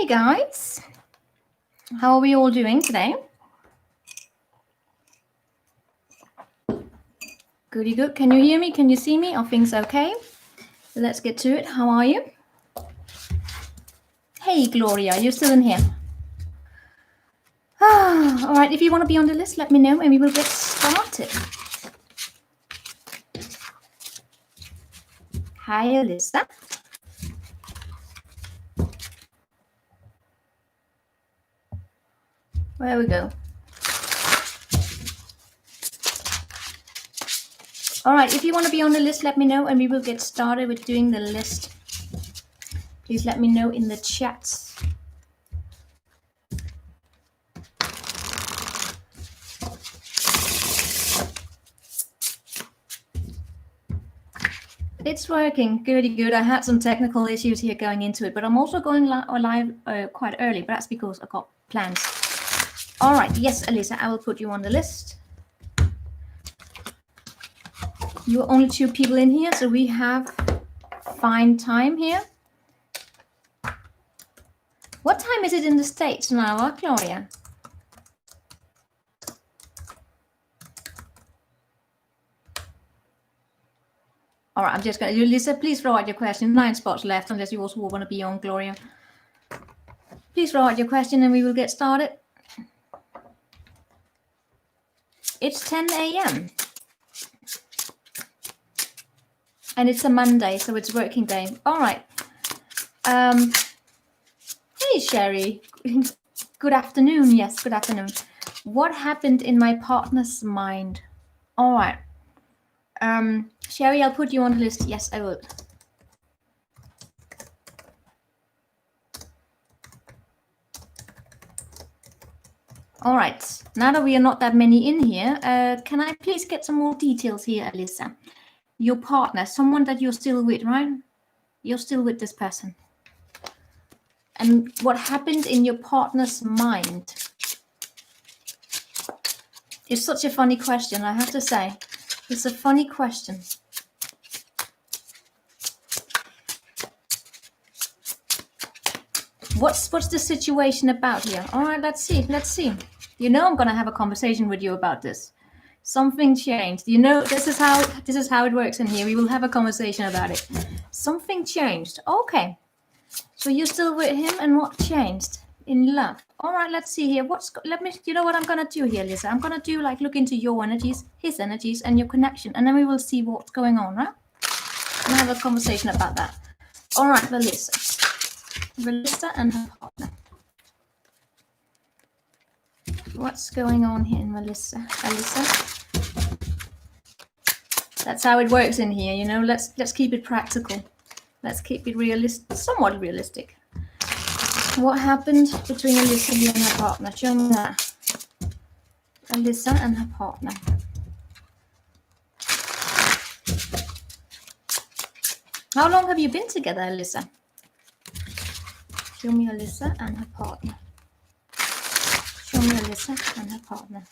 Hey guys, how are we all doing today? Goody good. Can you hear me? Can you see me? Are things okay? Let's get to it. How are you? Hey Gloria, you're still in here. All right, if you want to be on the list, let me know and we will get started. Hi Alyssa. There we go. All right, if you want to be on the list, let me know and we will get started with doing the list. Please let me know in the chat. It's working. Goody good. I had some technical issues here going into it, but I'm also going live quite early, but that's because I got plans. All right. Yes, Alyssa, I will put you on the list. You're only 2 people in here, so we have fine time here. What time is it in the States now, Gloria? All right, I'm just going to, Alyssa, please write your question. 9 spots left, unless you also want to be on, Gloria. Please write your question and we will get started. It's 10 a.m. And it's a Monday, so it's working day. All right. Hey, Sherry. Good afternoon. Yes, good afternoon. What happened in my partner's mind? All right. Sherry, I'll put you on the list. Yes, I will. All right. Now that we are not that many in here, can I please get some more details here, Alyssa? Your partner, someone that you're still with, right? You're still with this person. And what happened in your partner's mind? It's such a funny question, I have to say. It's a funny question. What's the situation about here? All right, let's see. You know I'm gonna have a conversation with you about this. Something changed. You know, this is how it works in here. We will have a conversation about it. Something changed. Okay. So you're still with him, and what changed? In love. All right, let's see here. You know what I'm gonna do here, Lisa? I'm gonna do like look into your energies, his energies, and your connection, and then we will see what's going on, right? And have a conversation about that. All right, Melissa and her partner. What's going on here in Melissa? Alyssa? That's how it works in here, you know. Let's keep it practical. Let's keep it realistic, somewhat realistic. What happened between Alyssa and her partner? Show me that. Alyssa and her partner. How long have you been together, Alyssa? Show me Alyssa and her partner. Show me Alyssa and her partner.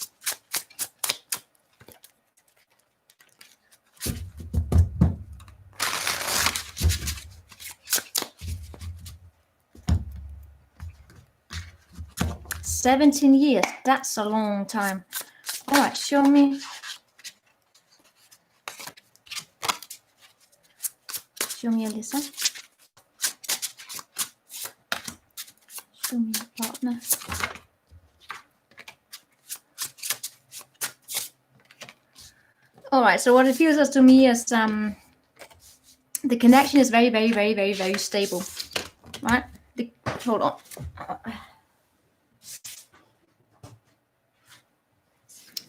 "17 years, that's a long time. All right, show me. Show me Alyssa. Show me your partner. All right, so what it feels as to me is the connection is very, very, very, very, very stable, right? Hold on.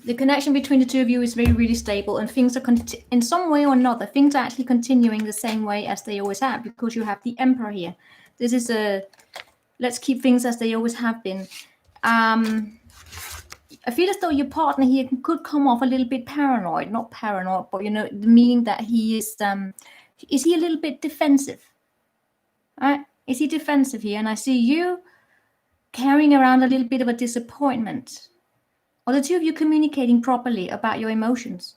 The connection between the two of you is very, really stable, and things are in some way or another, things are actually continuing the same way as they always have, because you have the Emperor here. This is let's keep things as they always have been. I feel as though your partner here could come off a little bit paranoid, not paranoid, but, you know, meaning that he is he a little bit defensive? Right? Is he defensive here? And I see you carrying around a little bit of a disappointment. Are the two of you communicating properly about your emotions?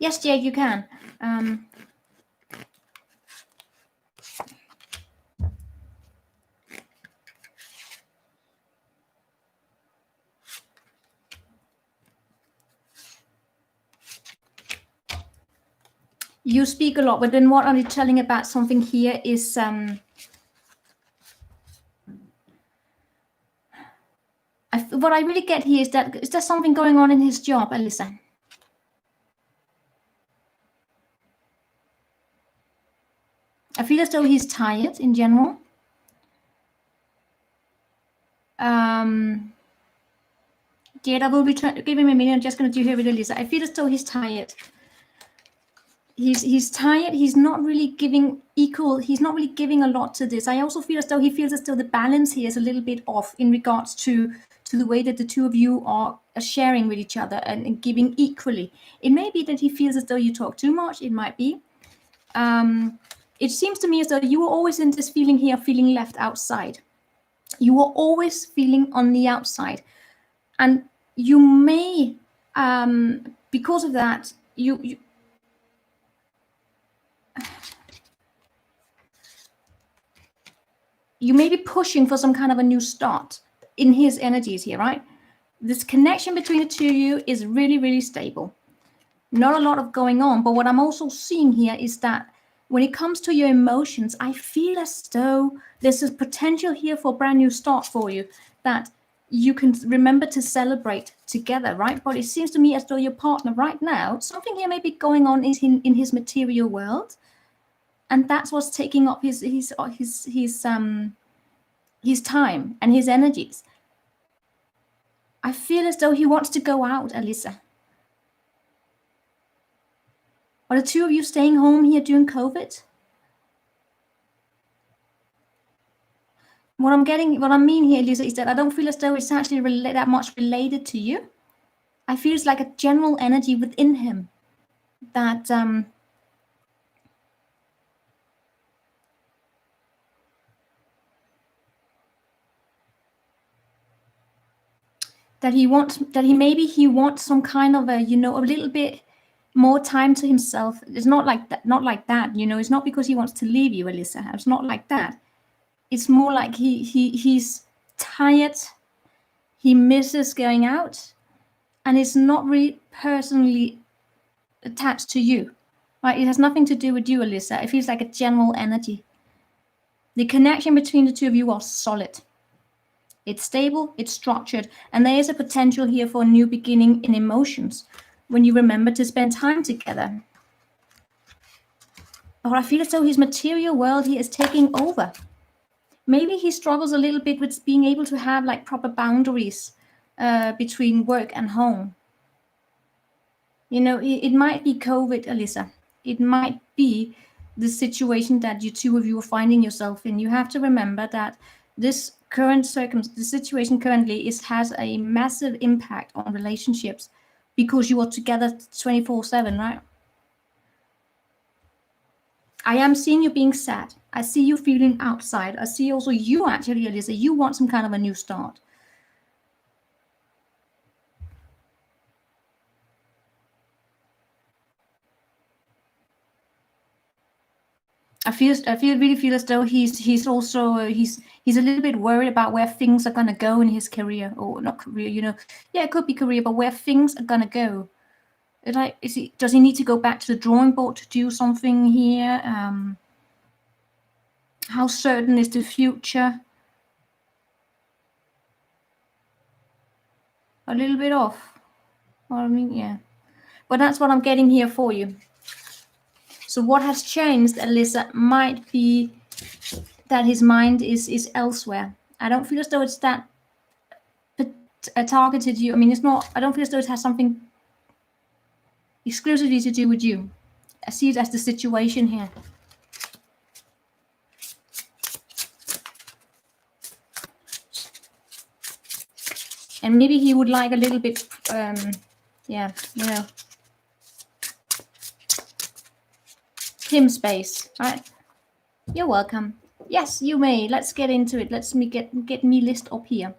Yes, Jake, you can. You speak a lot, but then what are you telling about something here is what I really get here is that is there something going on in his job, Alyssa? I feel as though he's tired in general. Jade, I will be give him a minute. I'm just going to do here with Alyssa. I feel as though he's tired. He's tired. He's not really giving equal. He's not really giving a lot to this. I also feel as though he feels as though the balance here is a little bit off in regards to the way that the two of you are sharing with each other and giving equally. It may be that he feels as though you talk too much. It might be. It seems to me as though you were always in this feeling here, feeling left outside. You were always feeling on the outside, and you may, because of that, you may be pushing for some kind of a new start in his energies here, right? This connection between the two of you is really, really stable. Not a lot of going on, but what I'm also seeing here is that when it comes to your emotions, I feel as though there's a potential here for a brand new start for you that you can remember to celebrate together, right? But it seems to me as though your partner right now, something here may be going on in his material world, and that's what's taking up his time and his energies. I feel as though he wants to go out, Alyssa. Are the two of you staying home here during COVID? What I mean here, Alyssa, is that I don't feel as though it's actually that much related to you. I feel it's like a general energy within him that he wants some kind of a, a little bit more time to himself. It's not like that, it's not because he wants to leave you, Alyssa. It's not like that. It's more like he's tired, he misses going out, and it's not really personally attached to you, right? It has nothing to do with you, Alyssa. It feels like a general energy. The connection between the two of you are solid. It's stable, it's structured, and there is a potential here for a new beginning in emotions when you remember to spend time together. But I feel as though his material world here is taking over. Maybe he struggles a little bit with being able to have like proper boundaries between work and home. It might be COVID, Alyssa. It might be the situation that you two of you are finding yourself in. You have to remember that this the situation currently has a massive impact on relationships because you are together 24/7, right? I am seeing you being sad. I see you feeling outside. I see also you actually, Alyssa, you want some kind of a new start. I really feel as though he's also he's a little bit worried about where things are gonna go in his career, or not career, yeah, it could be career, but where things are gonna go. Does he need to go back to the drawing board to do something here? How certain is the future? A little bit off. Well, I mean, yeah, but that's what I'm getting here for you. So what has changed, Alyssa, might be that his mind is elsewhere. I don't feel as though it's that targeted you. I mean, it's not. I don't feel as though it has something exclusively to do with you. I see it as the situation here. And maybe he would like a little bit, yeah, him space, right? You're welcome. Yes, you may. Let's get into it. Let's get me list up here.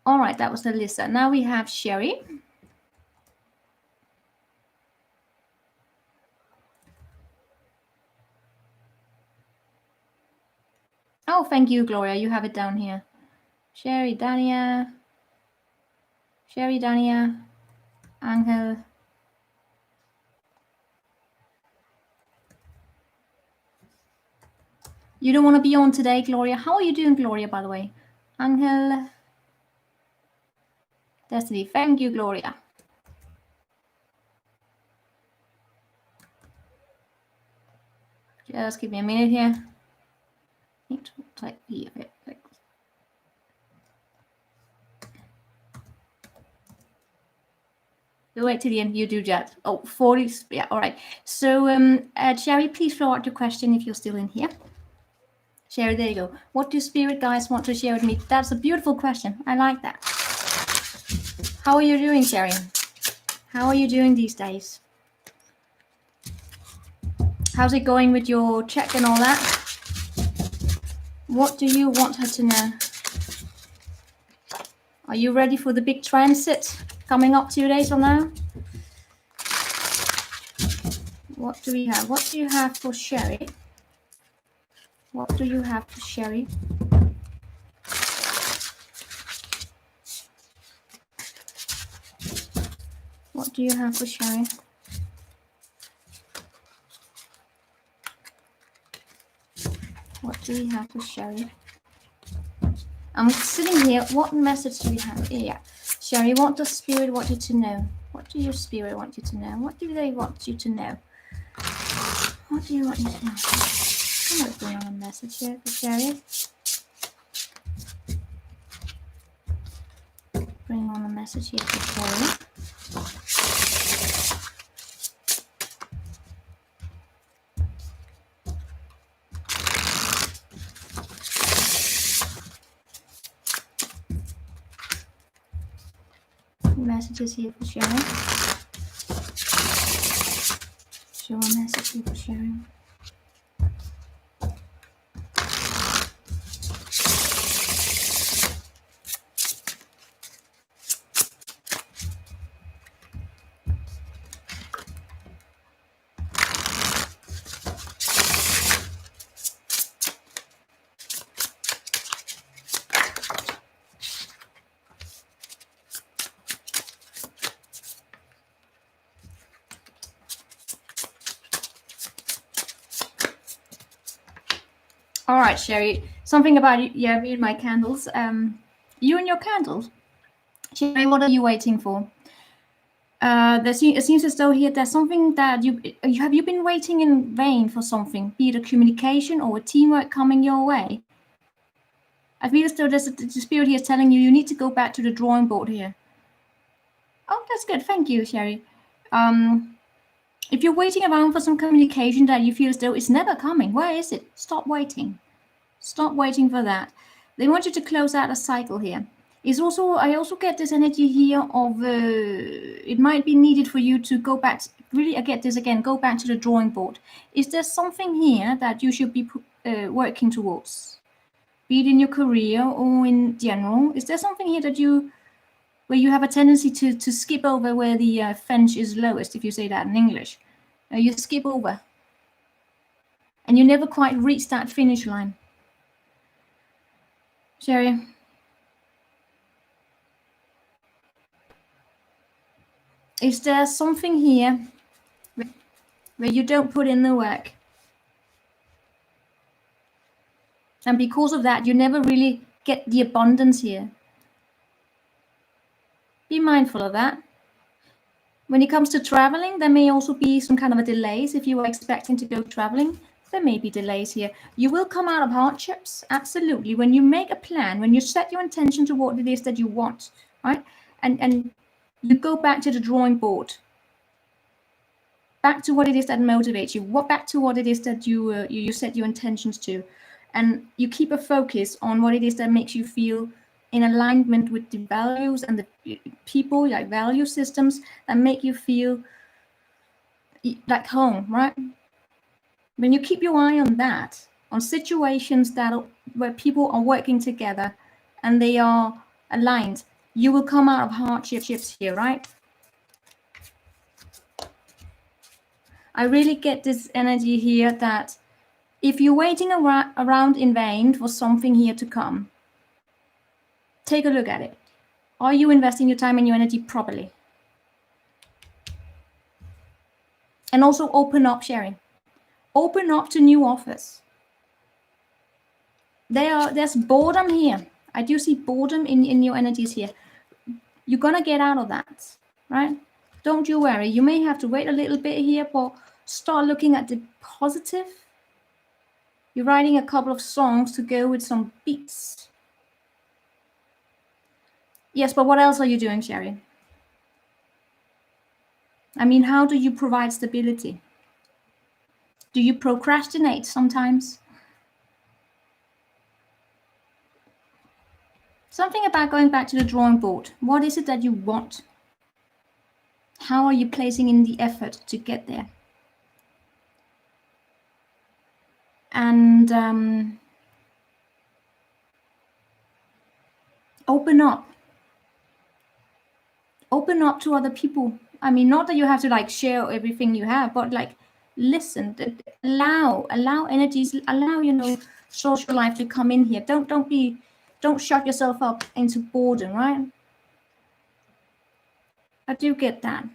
All right, that was Alyssa. Now we have Sherry. Oh, thank you, Gloria. You have it down here. Sherry, Dania, Angel. You don't want to be on today, Gloria. How are you doing, Gloria, by the way? Angel. Destiny. Thank you, Gloria. Just give me a minute here. Need to type here. We'll wait till the end. You do that. Oh, 40. Yeah, all right. So, Sherry, please throw out your question if you're still in here. Sherry, there you go. What do spirit guides want to share with me? That's a beautiful question. I like that. How are you doing, Sherry? How are you doing these days? How's it going with your check and all that? What do you want her to know? Are you ready for the big transit coming up 2 days from now? What do we have? What do you have for Sherry? What do you have for Sherry? What do you have for Sherry? What do we have for Sherry? I'm sitting here. What message do we have? Yeah. Sherry, what does Spirit want you to know? What do your Spirit want you to know? What do they want you to know? What do you want you to know? I'm going to bring on a message here for Sherry. Bring on a message here for Sherry. Messages here for Sherry. Show a message here for Sherry. All right, Sherry. Something about you. Yeah, read my candles. You and your candles. Sherry, what are you waiting for? It seems as though here there's something that you have been waiting in vain for something, be it a communication or a teamwork coming your way. I feel as though the spirit here is telling you need to go back to the drawing board here. Oh, that's good. Thank you, Sherry. If you're waiting around for some communication that you feel as though it's never coming, where is it? Stop waiting. Stop waiting for that. They want you to close out a cycle here. I also get this energy here of it might be needed for you to go back. Really, I get this again. Go back to the drawing board. Is there something here that you should be working towards, be it in your career or in general? Is there something here that where you have a tendency to skip over where the fence is lowest, if you say that in English? You skip over, and you never quite reach that finish line. Sherry. Is there something here where you don't put in the work? And because of that, you never really get the abundance here. Be mindful of that. When it comes to traveling, there may also be some kind of a delays. If you are expecting to go traveling, there may be delays here. You will come out of hardships, absolutely. When you make a plan, when you set your intention to what it is that you want, right? And you go back to the drawing board, back to what it is that motivates you, back to what it is that you set your intentions to, and you keep a focus on what it is that makes you feel in alignment with the values and the people, like value systems that make you feel like home, right? When you keep your eye on that, on situations where people are working together and they are aligned, you will come out of hardships here, right? I really get this energy here that If you're waiting around in vain for something here to come, take a look at it. Are you investing your time and your energy properly? And also open up, sharing. Open up to new offers. There's boredom here. I do see boredom in your energies here. You're gonna get out of that, right? Don't you worry. You may have to wait a little bit here, but start looking at the positive. You're writing a couple of songs to go with some beats. Yes, but what else are you doing, Sherry? I mean, how do you provide stability? Do you procrastinate sometimes? Something about going back to the drawing board. What is it that you want? How are you placing in the effort to get there? And open up. Open up to other people. I mean, not that you have to like share everything you have, but like listen, allow energies, allow, you know, social life to come in here. Don't shut yourself up into boredom, right? I do get that.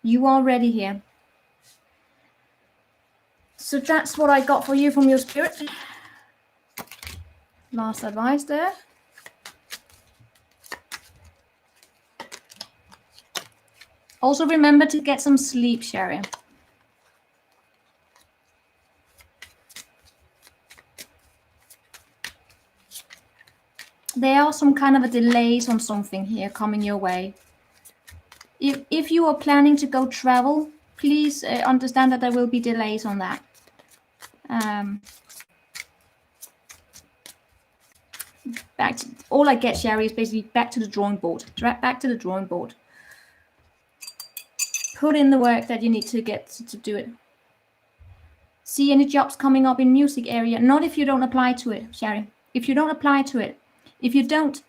You are ready here. So that's what I got for you from your spirit. Last advice there. Also remember to get some sleep, Sherry. There are some kind of a delays on something here coming your way. If you are planning to go travel, please understand that there will be delays on that. Back to, all I get, Sherry, is basically back to the drawing board. Back to the drawing board. Put in the work that you need to get to do it. See any jobs coming up in music area? Not if you don't apply to it, Sherry. If you don't apply to it, if you don't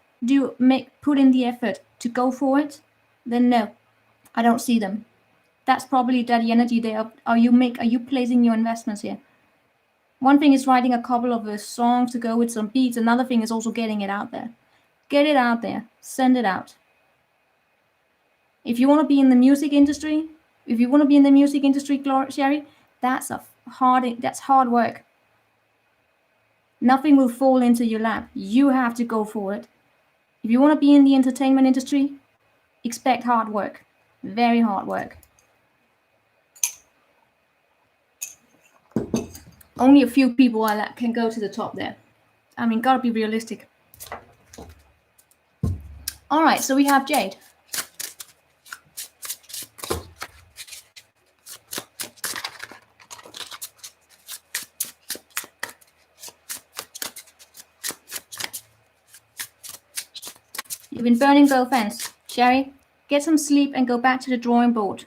put in the effort to go for it, then no, I don't see them. That's probably that energy there. Are you placing your investments here? One thing is writing a couple of songs to go with some beats. Another thing is also getting it out there. Get it out there. Send it out. If you want to be in the music industry, Sherry, that's hard work. Nothing will fall into your lap. You have to go for it. If you want to be in the entertainment industry, expect hard work. Very hard work. Only a few people can go to the top there. I mean, gotta be realistic. All right, so we have Jade. You've been burning both ends. Sherry, get some sleep and go back to the drawing board.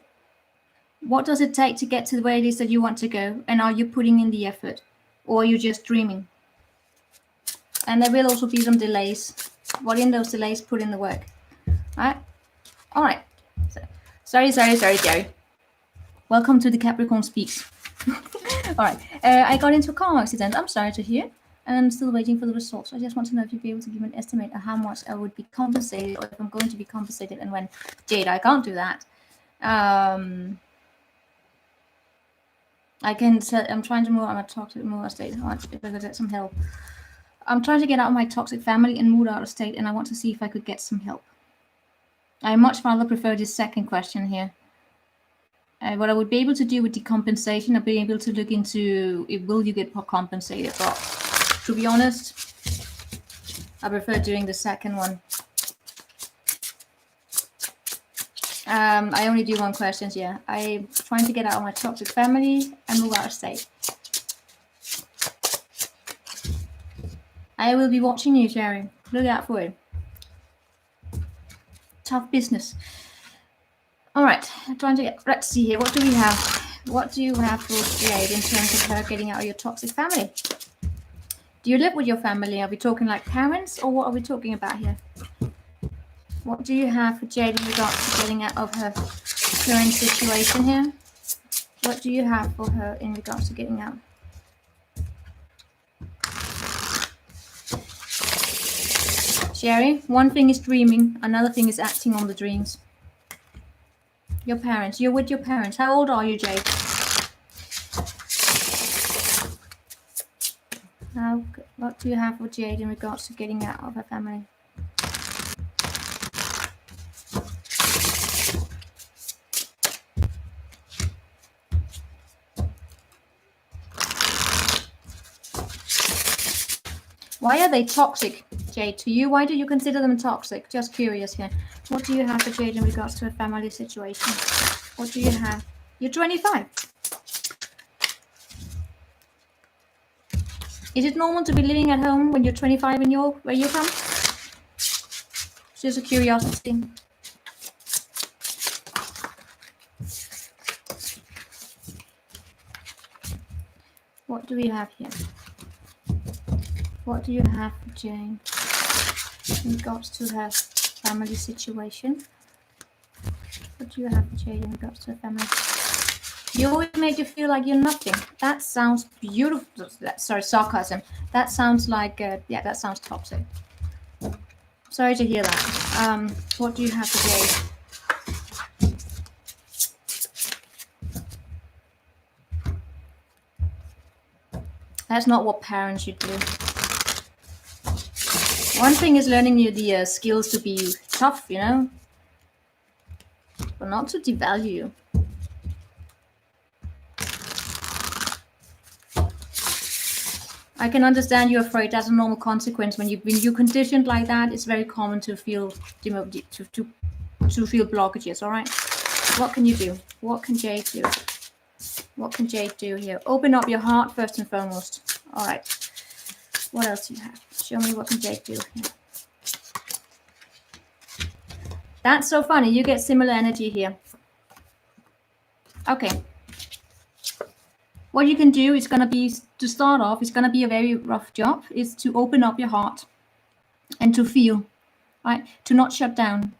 What does it take to get to where it is that you want to go? And are you putting in the effort? Or are you just dreaming? And there will also be some delays. What in those delays, put in the work. All right. Sorry, Sherry. Welcome to the Capricorn Speaks. All right. I got into a car accident. I'm sorry to hear. And I'm still waiting for the results. I just want to know if you'd be able to give an estimate of how much I would be compensated, or if I'm going to be compensated, and when. Jade, I can't do that. I can tell. I'm trying to move out of my toxic mood state. If I could get some help. I'm trying to get out of my toxic family and mood out of state, and I want to see if I could get some help. I much rather prefer this second question here. What I would be able to do with the compensation, I'd be able to look into will you get compensated, but to be honest, I prefer doing the second one. I only do one question, yeah. I'm trying to get out of my toxic family and move out of state. I will be watching you, Sherry. Look out for it. Tough business. All right, I'm trying to get. Let's see here. What do we have? What do you have for Jade in terms of her getting out of your toxic family? Do you live with your family? Are we talking like parents, or what are we talking about here? What do you have for Jade in regards to getting out of her current situation here? What do you have for her in regards to getting out? Sherry, one thing is dreaming, another thing is acting on the dreams. Your parents. You're with your parents. How old are you, Jade? What do you have for Jade in regards to getting out of her family? Why are they toxic, Jade, to you? Why do you consider them toxic? Just curious here. What do you have for Jade in regards to a family situation? What do you have? You're 25. Is it normal to be living at home when you're 25 in where you come? Just a curiosity. What do we have here? What do you have for Jane in regards to her family situation? What do you have for Jane in regards to her family? You always make you feel like you're nothing. That sounds beautiful. Sorry, sarcasm. That sounds like, yeah, that sounds toxic. Sorry to hear that. What do you have for Jane? That's not what parents should do. One thing is learning you the skills to be tough, you know, but not to devalue you. I can understand you're afraid. That's a normal consequence when you're conditioned like that. It's very common to feel to feel blockages. All right, what can you do? What can Jade do? What can Jade do here? Open up your heart first and foremost. All right. What else do you have? Show me what can Jade do here. That's so funny. You get similar energy here. Okay. What you can do is going to be, to start off, it's going to be a very rough job, is to open up your heart and to feel, right? To not shut down.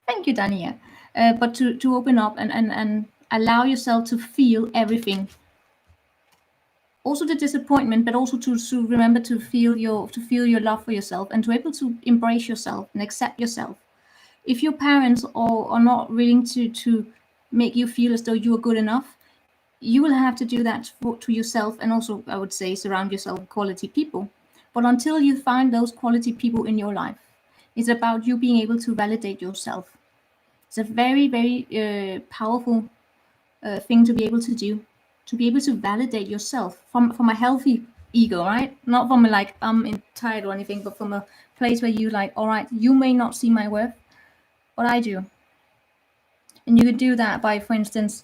Thank you, Dania. But to open up and allow yourself to feel everything. Also the disappointment, but also to remember to feel your love for yourself and to be able to embrace yourself and accept yourself. If your parents are not willing to make you feel as though you are good enough, you will have to do that to yourself, and also, I would say, surround yourself with quality people. But until you find those quality people in your life, it's about you being able to validate yourself. It's a very, very powerful thing to be able to do, to be able to validate yourself from a healthy ego, right? Not from a like I'm entitled or anything, but from a place where you like, all right, you may not see my worth, but I do. And you could do that by, for instance,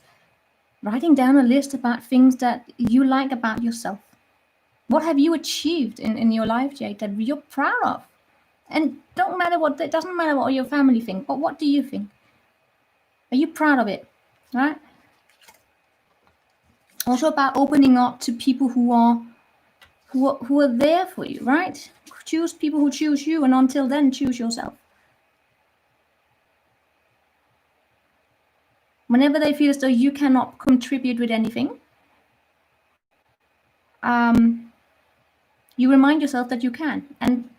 writing down a list about things that you like about yourself. What have you achieved in your life, Jade, that you're proud of? And it doesn't matter what your family think, but what do you think? Are you proud of it? Right? Also about opening up to people who are there for you, right? Choose people who choose you, and until then, choose yourself. Whenever they feel as though you cannot contribute with anything, you remind yourself that you can. And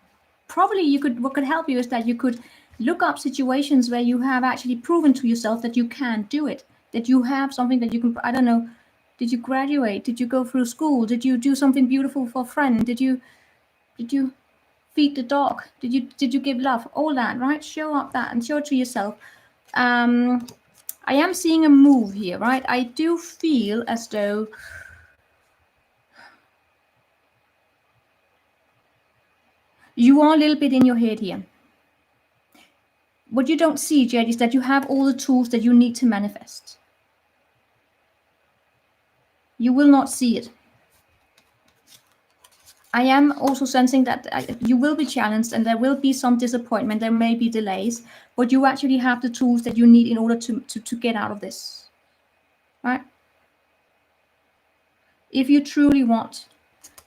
probably what could help you is that you could look up situations where you have actually proven to yourself that you can do it, that you have something that you can, I don't know, did you graduate? Did you go through school? Did you do something beautiful for a friend? Did you feed the dog? Did you give love? All that, right? Show up that and show it to yourself. I am seeing a move here, right? I do feel as though you are a little bit in your head here. What you don't see, Jed, is that you have all the tools that you need to manifest. You will not see it. I am also sensing that you will be challenged and there will be some disappointment. There may be delays, but you actually have the tools that you need in order to get out of this, right? If you truly want,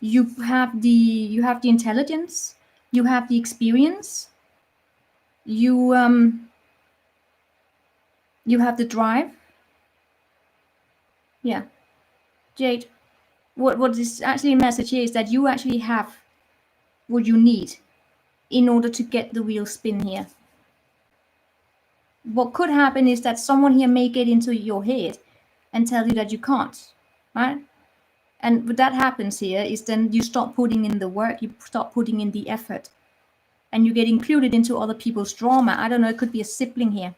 you have the intelligence, you have the experience, you have the drive. Yeah, Jade, what this actually message here is that you actually have what you need in order to get the wheel spin here. What could happen is that someone here may get into your head and tell you that you can't, right? And what that happens here is then you stop putting in the work, you stop putting in the effort, and you get included into other people's drama. I don't know, it could be a sibling here.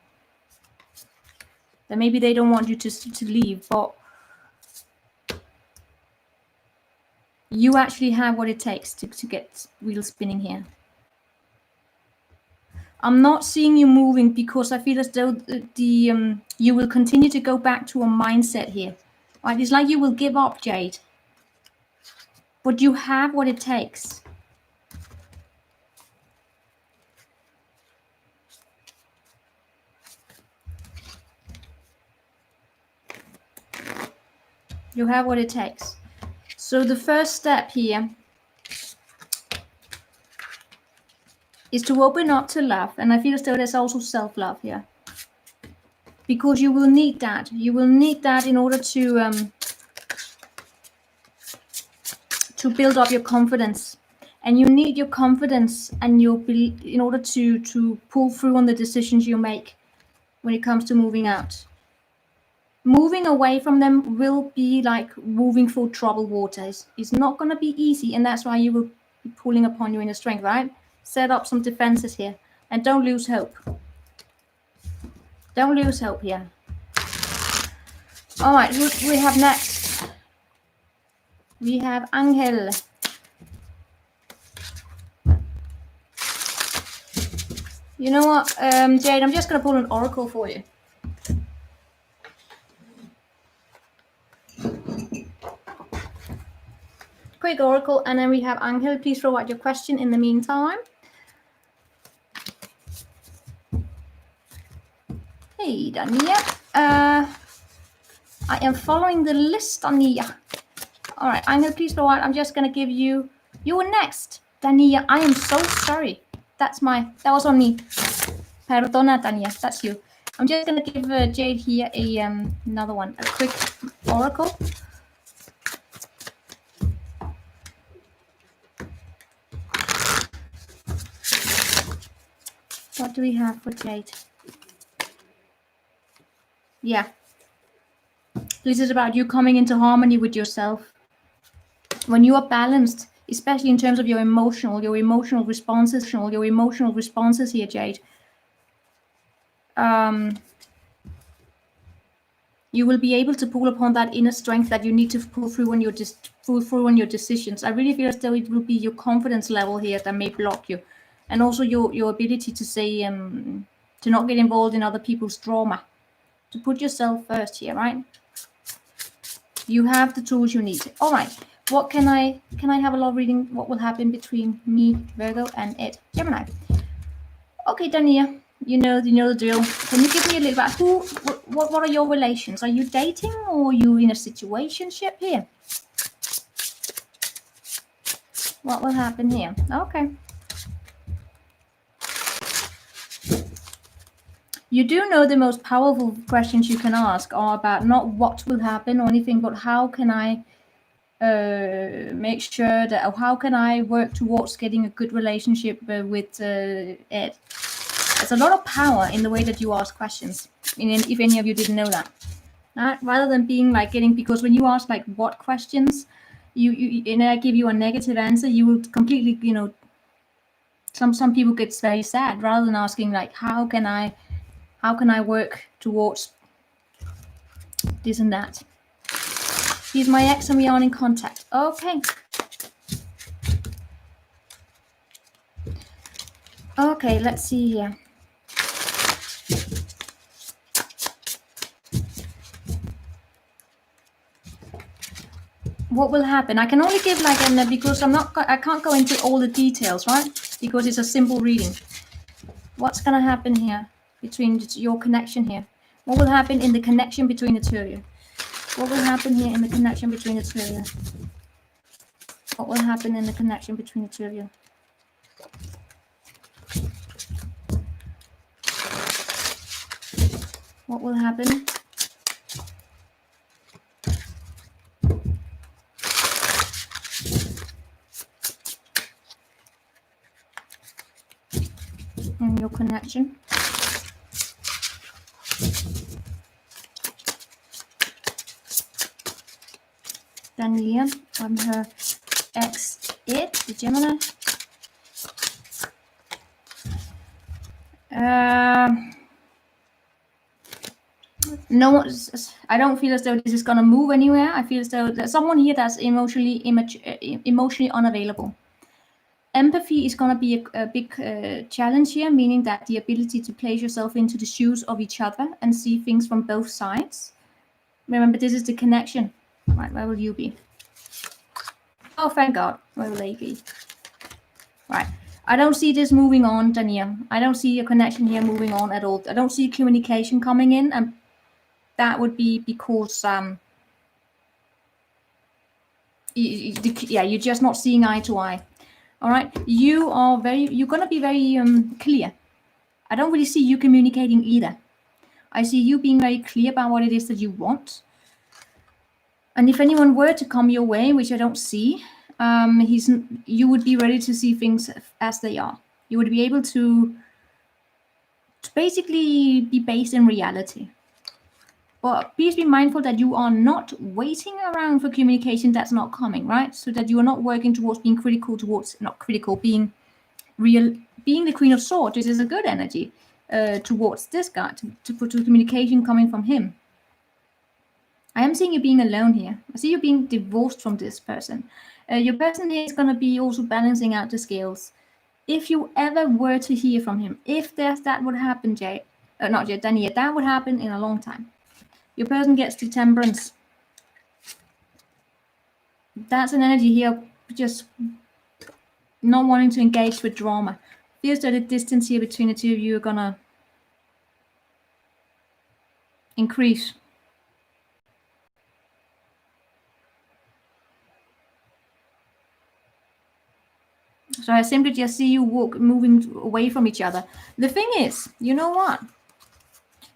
Then maybe they don't want you to leave, but you actually have what it takes to get wheels spinning here. I'm not seeing you moving because I feel as though you will continue to go back to a mindset here. Right? It's like you will give up, Jade. But you have what it takes. You have what it takes. So the first step here is to open up to love. And I feel as though there's also self-love here. Because you will need that. You will need that in order to build up your confidence. And you need your confidence and in order to pull through on the decisions you make when it comes to moving out. Moving away from them will be like moving through troubled waters. It's not going to be easy, and that's why you will be pulling upon your inner strength, right? Set up some defenses here, and don't lose hope. Don't lose hope here. All right, who we have next? We have Angel. You know what, Jade, I'm just going to pull an oracle for you. Quick oracle, and then we have Angel. Please throw out your question in the meantime. Hey, Dania. I am following the list, Dania. All right, Angel, please throw out. I'm just going to give you... You were next, Dania. I am so sorry. That was on me. Perdona, Dania. That's you. I'm just going to give Jade here another one. A quick oracle. What do we have for Jade? Yeah. This is about you coming into harmony with yourself. When you are balanced, especially in terms of your emotional responses here, Jade. You will be able to pull upon that inner strength that you need to pull through on your decisions. I really feel as though it will be your confidence level here that may block you. And also your ability to say, to not get involved in other people's drama. To put yourself first here, right? You have the tools you need. All right. What can I have a love reading? What will happen between me, Virgo, and Ed, Gemini? Okay, Dania, you know the drill. Can you give me a little bit? What are your relations? Are you dating or are you in a situationship here? What will happen here? Okay. You do know the most powerful questions you can ask are about not what will happen or anything, but how can I make sure that, or how can I work towards getting a good relationship with Ed? There's a lot of power in the way that you ask questions, if any of you didn't know that. Rather than being like because when you ask like what questions, you and I give you a negative answer, you will completely, some people get very sad rather than asking like, how can I work towards this and that? He's my ex and we aren't in contact. Okay. Okay, let's see here. What will happen? I can only give like because I can't go into all the details, right? Because it's a simple reading. What's gonna happen here between your connection here? What will happen in the connection between the two of you? What will happen here in the connection between the two of you? What will happen in the connection between the two of you? What will happen? in your connection. Daniela on her ex, the Gemini. No, I don't feel as though this is gonna move anywhere. I feel as though there's someone here that's emotionally unavailable. Empathy is gonna be a big challenge here, meaning that the ability to place yourself into the shoes of each other and see things from both sides. Remember, this is the connection. Right, where will you be? Oh, thank God. Where will they be? Right. I don't see this moving on, Dania. I don't see a connection here moving on at all. I don't see communication coming in, and that would be because you're just not seeing eye to eye. All right, you're gonna be very clear. I don't really see you communicating either. I see you being very clear about what it is that you want. And if anyone were to come your way, which I don't see, you would be ready to see things as they are. You would be able to basically be based in reality. But please be mindful that you are not waiting around for communication that's not coming, right? So that you are not working towards being critical being real, being the Queen of Swords, which is a good energy towards this guy, to communication coming from him. I am seeing you being alone here. I see you being divorced from this person. Your person here is going to be also balancing out the scales. If you ever were to hear from him, if that would happen, Dania, that would happen in a long time. Your person gets to temperance. That's an energy here, just not wanting to engage with drama. Feels that the distance here between the two of you are gonna increase. So I simply just see you moving away from each other. The thing is, you know what,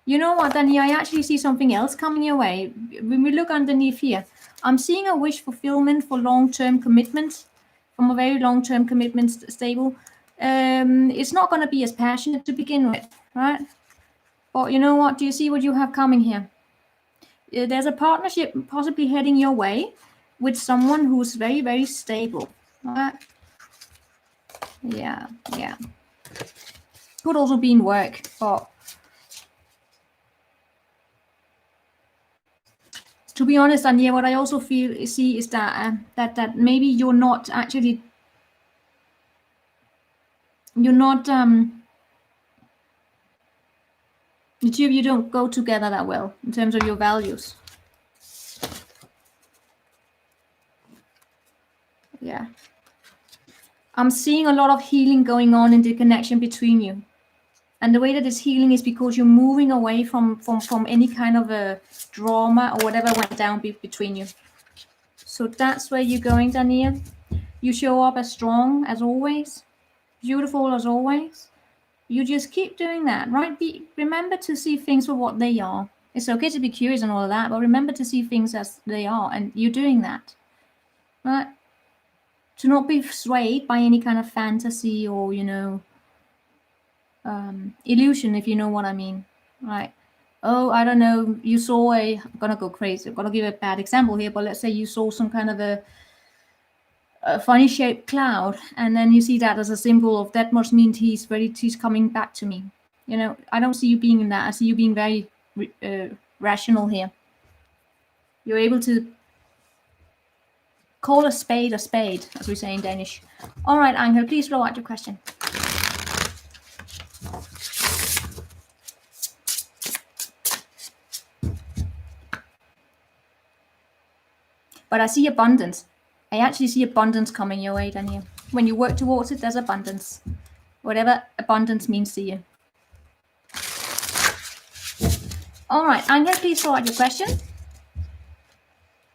Dani, I actually see something else coming your way. When we look underneath here, I'm seeing a wish fulfillment for long-term commitment, from a very long-term commitment stable. It's not going to be as passionate to begin with, right? But you know what? Do you see what you have coming here? There's a partnership possibly heading your way with someone who's very, very stable, right? Yeah. Could also be in work, but to be honest, and what I also see is that that maybe the two of you don't go together that well in terms of your values. Yeah. I'm seeing a lot of healing going on in the connection between you. And the way that it's healing is because you're moving away from any kind of a drama or whatever went down between you. So that's where you're going, Dania. You show up as strong as always, beautiful as always. You just keep doing that, right? Remember to see things for what they are. It's okay to be curious and all of that, but remember to see things as they are, and you're doing that, right? To not be swayed by any kind of fantasy or, illusion, if you know what I mean, right? Oh, I don't know, you saw I'm gonna go crazy, I'm gonna give a bad example here, but let's say you saw some kind of a funny shaped cloud, and then you see that as a symbol of that must mean he's coming back to me. I don't see you being in that. I see you being very rational here. You're able to call a spade, as we say in Danish. All right, Angel, please blow out your question. But I see abundance. I actually see abundance coming your way, Daniel. When you work towards it, there's abundance. Whatever abundance means to you. All right, Angel, please throw out your question.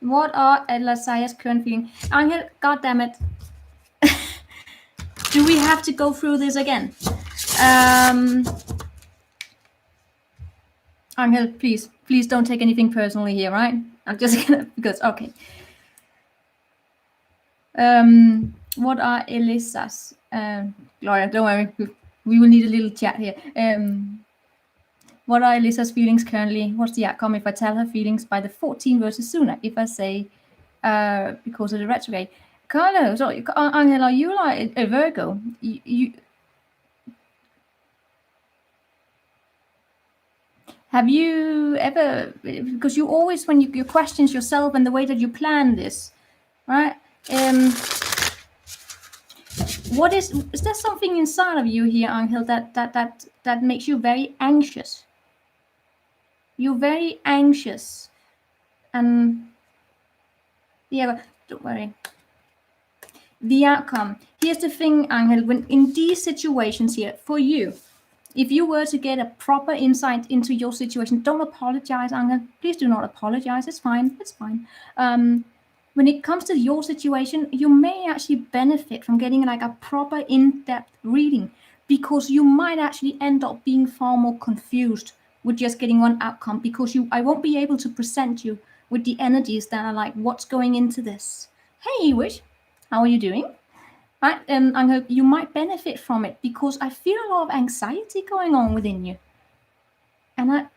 What are Elasaya's current feelings? Angel, goddammit. Do we have to go through this again? Angel, please don't take anything personally here, right? I'm just gonna, because, okay. What are Elisa's? Gloria, don't worry. We will need a little chat here. What are Elisa's feelings currently? What's the outcome if I tell her feelings by the 14th versus sooner? If I say because of the retrograde. Carlos, Angela, are you like a Virgo? You have you ever, because you always, when you question yourself and the way that you plan this, right? What is there something inside of you here, Angel, that makes you very anxious? You're very anxious, and yeah, don't worry. The outcome. Here's the thing, Angel, when in these situations here, for you, if you were to get a proper insight into your situation, don't apologize, Angel. Please do not apologize. It's fine. It's fine. When it comes to your situation, you may actually benefit from getting like a proper in-depth reading, because you might actually end up being far more confused with just getting one outcome, because I won't be able to present you with the energies that are like, what's going into this? Hey, Wish, how are you doing? Right, and you might benefit from it, because I feel a lot of anxiety going on within you, and I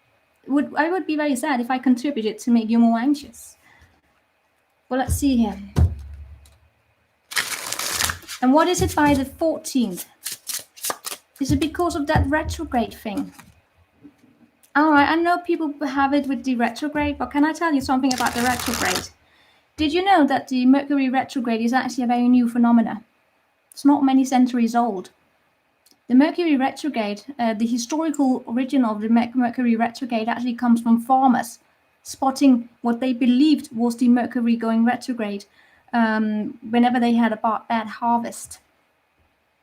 would be very sad if I contributed to make you more anxious. Well, let's see here. And what is it by the 14th? Is it because of that retrograde thing? All right, I know people have it with the retrograde, but can I tell you something about the retrograde? Did you know that the Mercury retrograde is actually a very new phenomenon? It's not many centuries old. The Mercury retrograde, the historical origin of the Mercury retrograde actually comes from farmers spotting what they believed was the Mercury going retrograde whenever they had a bad harvest.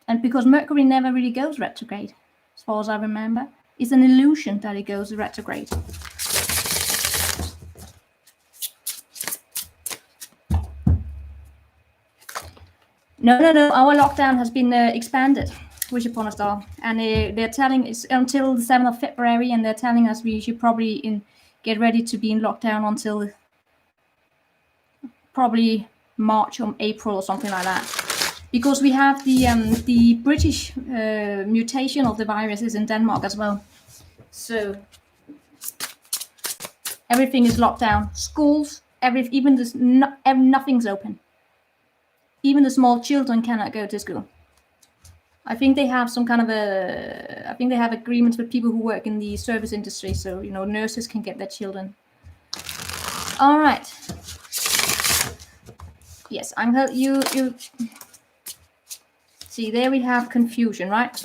And because Mercury never really goes retrograde, as far as I remember, it's an illusion that it goes retrograde. No, our lockdown has been expanded, wish upon a star, and they're telling it's until the 7th of February, and they're telling us we should probably get ready to be in lockdown until probably March or April or something like that, because we have the British mutation of the virus is in Denmark as well, so everything is locked down. Schools, nothing's open. Even the small children cannot go to school. I think they have some kind of I think they have agreements with people who work in the service industry, so nurses can get their children. All right. Yes, Angel, you see, there we have confusion, right?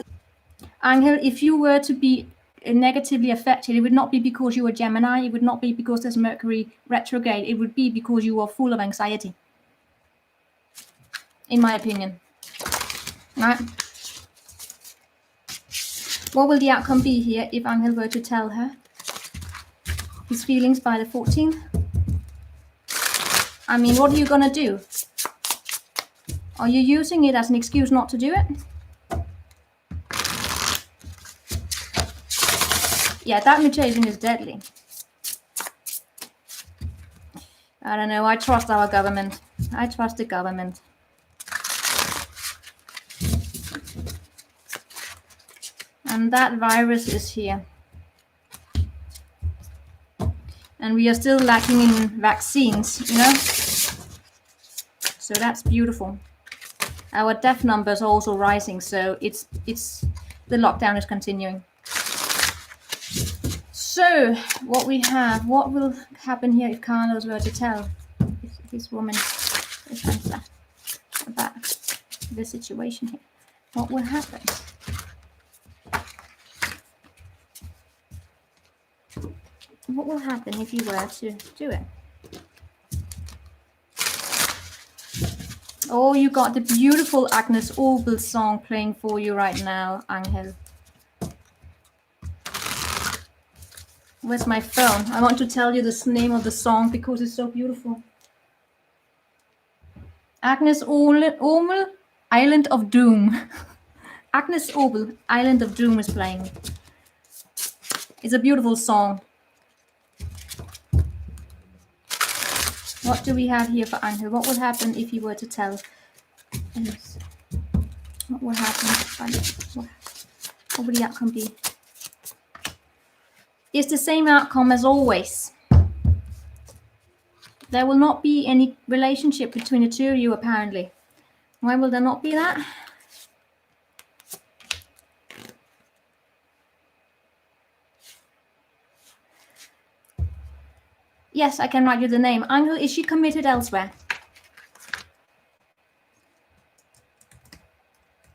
Angel, if you were to be negatively affected, it would not be because you were Gemini, it would not be because there's Mercury retrograde, it would be because you are full of anxiety, in my opinion. Right? What will the outcome be here if Angel were to tell her his feelings by the 14th? I mean, what are you gonna do? Are you using it as an excuse not to do it? Yeah, that mutation is deadly. I don't know. I trust our government. I trust the government. And that virus is here. And we are still lacking in vaccines, So that's beautiful. Our death numbers are also rising, so it's the lockdown is continuing. So what will happen here if Carlos were to tell this woman about the situation here? What will happen? What will happen if you were to do it? Oh, you got the beautiful Agnes Obel song playing for you right now, Angel. Where's my phone? I want to tell you the name of the song because it's so beautiful. Agnes Obel, Island of Doom. Agnes Obel, Island of Doom is playing. It's a beautiful song. What do we have here for Angel? What would happen if you were to tell? What would happen? What would the outcome be? It's the same outcome as always. There will not be any relationship between the two of you, apparently. Why will there not be that? Yes, I can write you the name. Angel, is she committed elsewhere?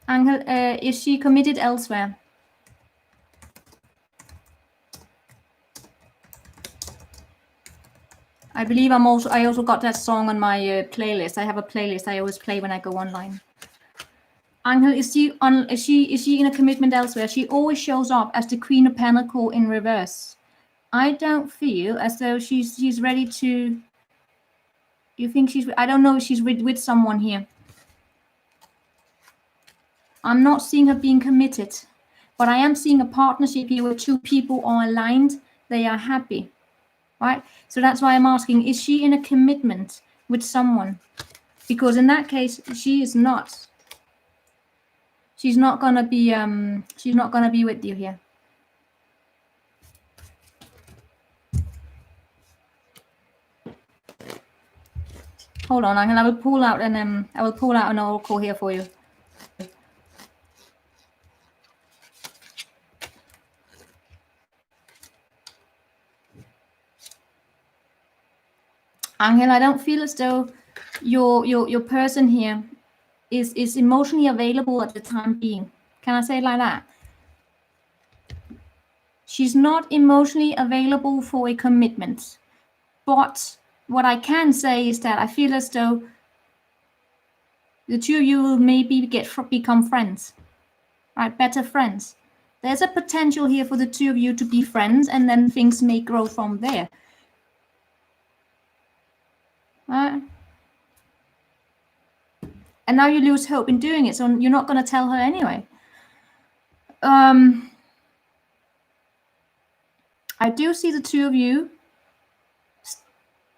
Angel, is she committed elsewhere? I believe I also got that song on my playlist. I have a playlist I always play when I go online. Angel, is she in a commitment elsewhere? She always shows up as the Queen of Pentacles in reverse. I don't feel as though she's ready to. You think she's? I don't know if she's with someone here. I'm not seeing her being committed, but I am seeing a partnership here where two people are aligned. They are happy, right? So that's why I'm asking: is she in a commitment with someone? Because in that case, she is not. She's not gonna be. She's not gonna be with you here. Hold on, I will pull out an oracle here for you. Angel, I don't feel as though your person here is emotionally available at the time being. Can I say it like that? She's not emotionally available for a commitment. But what I can say is that I feel as though the two of you will maybe become friends, right? Better friends. There's a potential here for the two of you to be friends, and then things may grow from there. Right? And now you lose hope in doing it, so you're not going to tell her anyway. I do see the two of you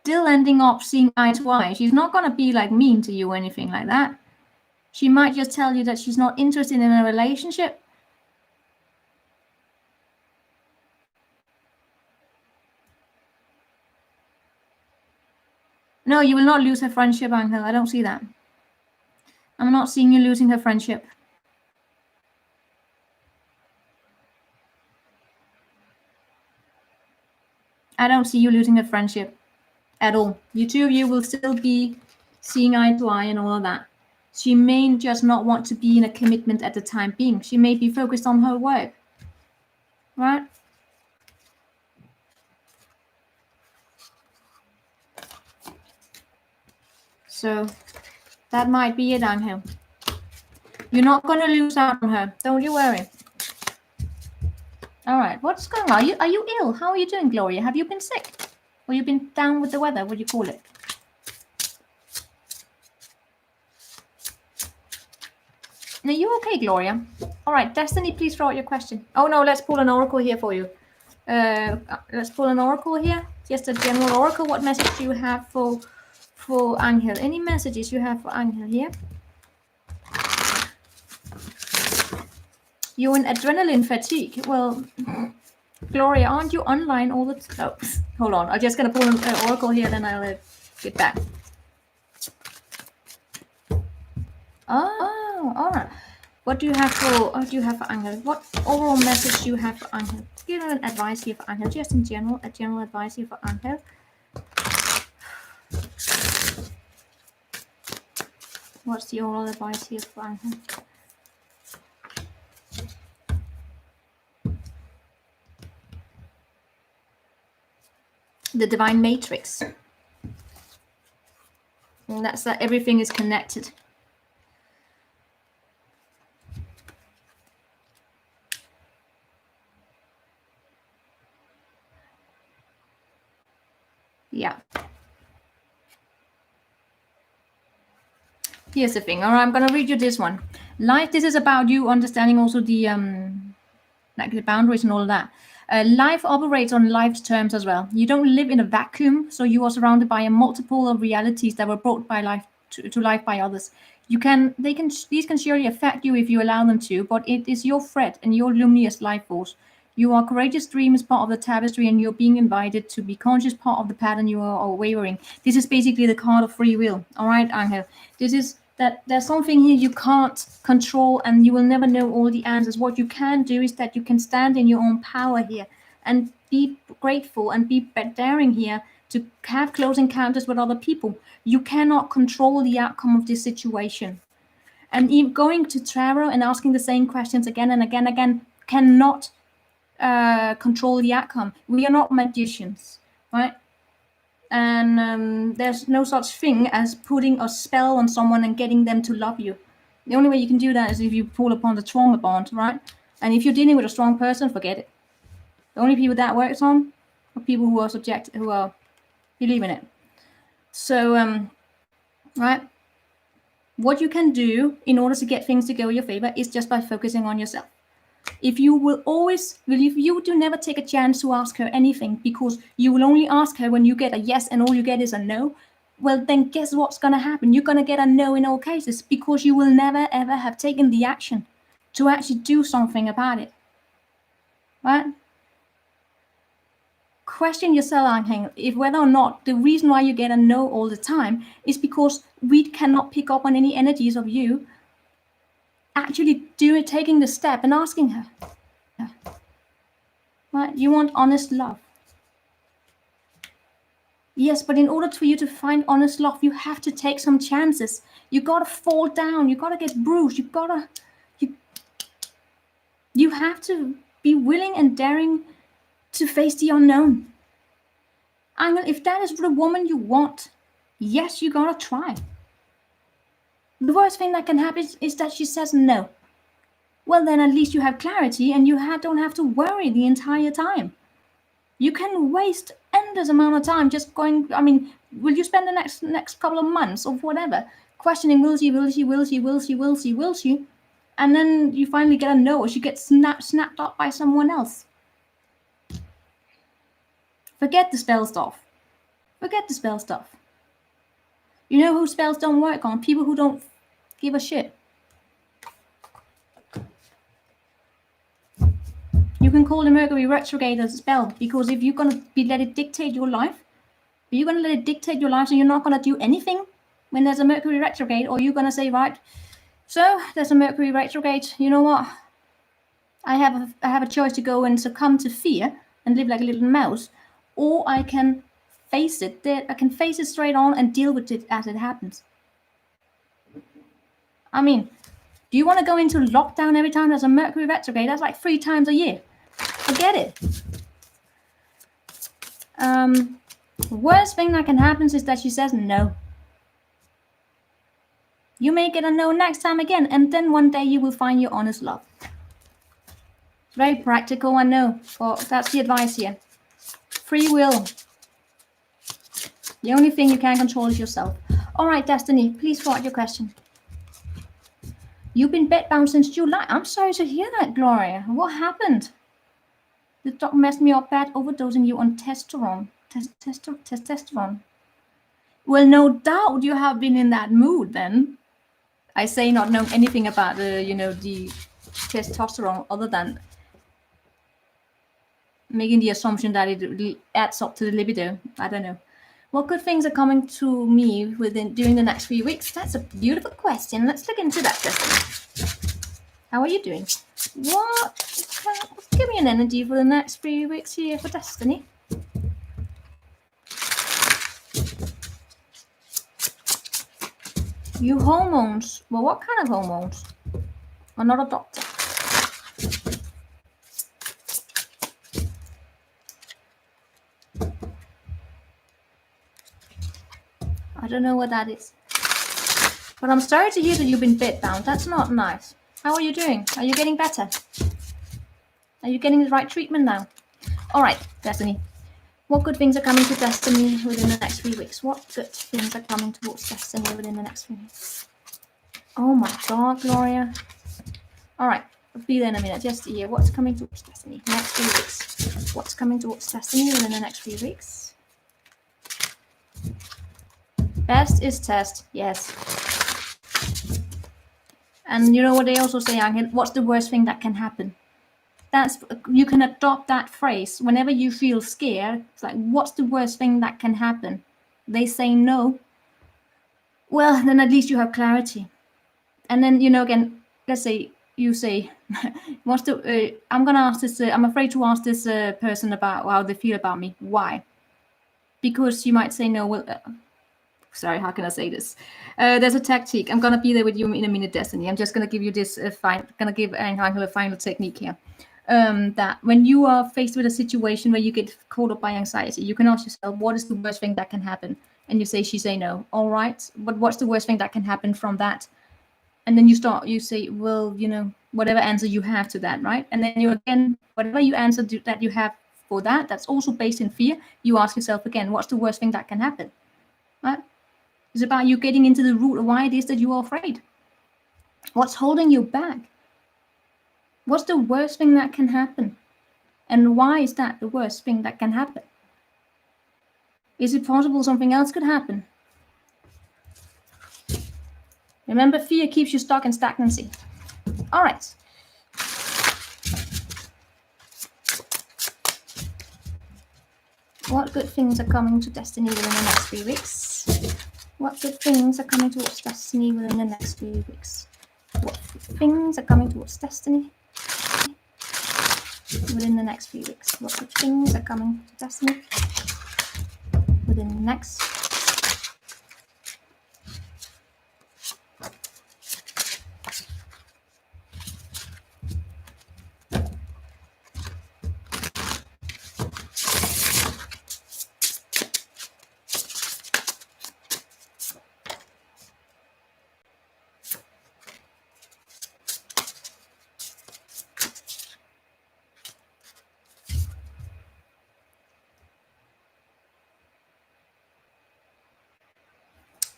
still ending up seeing eye to eye. She's not going to be like mean to you or anything like that. She might just tell you that she's not interested in a relationship. No, you will not lose her friendship, Angel. I don't see that. I'm not seeing you losing her friendship. I don't see you losing her friendship at all. You two of you will still be seeing eye to eye and all of that. She may just not want to be in a commitment at the time being. She may be focused on her work. Right? So that might be it, Angel. You're not going to lose out on her. Don't you worry. All right. What's going on? Are you ill? How are you doing, Gloria? Have you been sick? Or you been down with the weather? What do you call it? Are you okay, Gloria? All right. Destiny, please throw out your question. Oh, no. Let's pull an oracle here for you. Let's pull an oracle here. Just a general oracle. What message do you have for Angel? Any messages you have for Angel here? You're in adrenaline fatigue. Well, Gloria, aren't you online all the time? Oh, hold on. I'm just going to pull an oracle here, then I'll get back. Oh, all right. What do you have for Angel? What overall message do you have for Angel? Give an advice here for Angel, just in general, a general advice here for Angel. What's the overall advice here for Angel? The divine matrix. And that's that everything is connected. Yeah. Here's the thing. All right, I'm going to read you this one. Life, this is about you understanding also the like the boundaries and all of that. Life operates on life's terms as well. You don't live in a vacuum, so you are surrounded by a multiple of realities that were brought by life to life by others. These can surely affect you if you allow them to, but it is your thread and your luminous life force. You are courageous dream as part of the tapestry, and you're being invited to be conscious part of the pattern you are wavering. This is basically the card of free will. All right, Angel. This is that there's something here you can't control, and you will never know all the answers. What you can do is that you can stand in your own power here and be grateful and be daring here to have close encounters with other people. You cannot control the outcome of this situation. And even going to tarot and asking the same questions again and again cannot control the outcome. We are not magicians, right? And there's no such thing as putting a spell on someone and getting them to love you. The only way you can do that is if you pull upon the trauma bond, right? And if you're dealing with a strong person, forget it. The only people that works on are people who are believe in it. So, right? What you can do in order to get things to go in your favor is just by focusing on yourself. If you do never take a chance to ask her anything, because you will only ask her when you get a yes and all you get is a no, well, then guess what's going to happen? You're going to get a no in all cases, because you will never, ever have taken the action to actually do something about it, right? Question yourself, Angel, if whether or not the reason why you get a no all the time is because we cannot pick up on any energies of you actually taking the step and asking her. Right? You want honest love. Yes, but in order for you to find honest love, you have to take some chances. You gotta fall down. You gotta get bruised. You have to be willing and daring to face the unknown. Angel, if that is the woman you want, yes, you gotta try. The worst thing that can happen is that she says no. Well, then at least you have clarity and you don't have to worry the entire time. You can waste endless amount of time just going, will you spend the next couple of months or whatever questioning will she? And then you finally get a no, or she gets snapped up by someone else. Forget the spell stuff. You know who spells don't work on? People who don't give a shit. You can call the Mercury retrograde a spell, because if you're going to let it dictate your life, so you're not going to do anything when there's a Mercury retrograde, or you're going to say, right, so there's a Mercury retrograde, you know what? I have a choice to go and succumb to fear and live like a little mouse, or I can face it. I can face it straight on and deal with it as it happens. Do you want to go into lockdown every time there's a Mercury retrograde? That's like 3 times a year. Forget it. The worst thing that can happen is that she says no. You may get a no next time again, and then one day you will find your honest love. It's very practical, I know, but that's the advice here. Free will. The only thing you can control is yourself. All right, Destiny, please forward your question. You've been bedbound since July. I'm sorry to hear that, Gloria. What happened? The doc messed me up bad, overdosing you on testosterone. Testosterone. Well, no doubt you have been in that mood then. I say not knowing anything about the testosterone other than making the assumption that it adds up to the libido. I don't know. What good things are coming to me during the next 3 weeks? That's a beautiful question. Let's look into that, Destiny. How are you doing? Give me an energy for the next 3 weeks here for Destiny. You hormones. Well, what kind of hormones? I'm not a doctor. I don't know what that is. But I'm sorry to hear that you've been bedbound. That's not nice. How are you doing? Are you getting better? Are you getting the right treatment now? All right, Destiny. What good things are coming to Destiny within the next 3 weeks? What good things are coming towards Destiny within the next 3 weeks? Oh my God, Gloria. All right, I'll be there in a minute. Just to hear what's coming towards Destiny next 3 weeks. What's coming towards Destiny within the next 3 weeks? Best is test, yes. And you know what they also say, Angel? What's the worst thing that can happen? You can adopt that phrase whenever you feel scared. It's like, what's the worst thing that can happen? They say no. Well, then at least you have clarity. And then, again, let's say you say, I'm gonna ask this. I'm afraid to ask this person about how they feel about me. Why? Because you might say no. Well, sorry, how can I say this? There's a tactic. I'm gonna be there with you in a minute, Destiny. I'm just gonna give you this. Gonna give Angel a final technique here. That when you are faced with a situation where you get caught up by anxiety, you can ask yourself, what is the worst thing that can happen? And you say no. All right, but what's the worst thing that can happen from that? And then you say, well, whatever answer you have to that, right? And then whatever you answer that you have for that, that's also based in fear, you ask yourself again, what's the worst thing that can happen, right? It's about you getting into the root of why it is that you are afraid. What's holding you back? What's the worst thing that can happen? And why is that the worst thing that can happen? Is it possible something else could happen? Remember, fear keeps you stuck in stagnancy. All right. What good things are coming to Destiny within the next 3 weeks? What good things are coming towards Destiny within the next 3 weeks? What things are coming towards Destiny within the next few weeks? What good things are coming to Destiny within the next?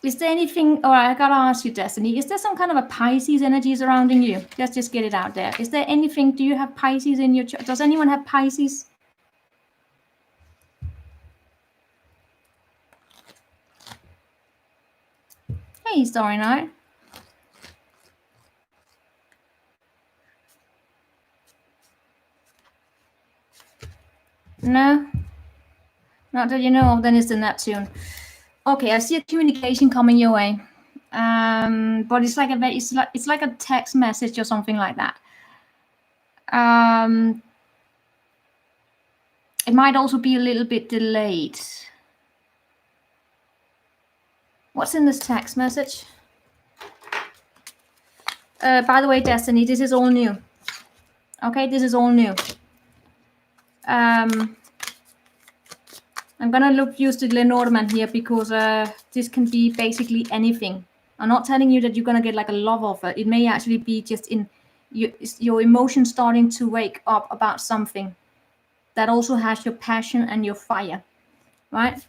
Is there anything, I gotta ask you, Destiny, is there some kind of a Pisces energy surrounding you? Let's just get it out there. Is there anything, do you have Pisces in your chart? Does anyone have Pisces? Hey, Starry Night. No? Not that you know of, then it's the Neptune. Okay, I see a communication coming your way. But it's like it's like a text message or something like that. It might also be a little bit delayed. What's in this text message? By the way, Destiny, this is all new. Okay, this is all new. I'm gonna use the Lenormand here because this can be basically anything. I'm not telling you that you're gonna get like a love offer. It may actually be just in your emotions starting to wake up about something that also has your passion and your fire, right?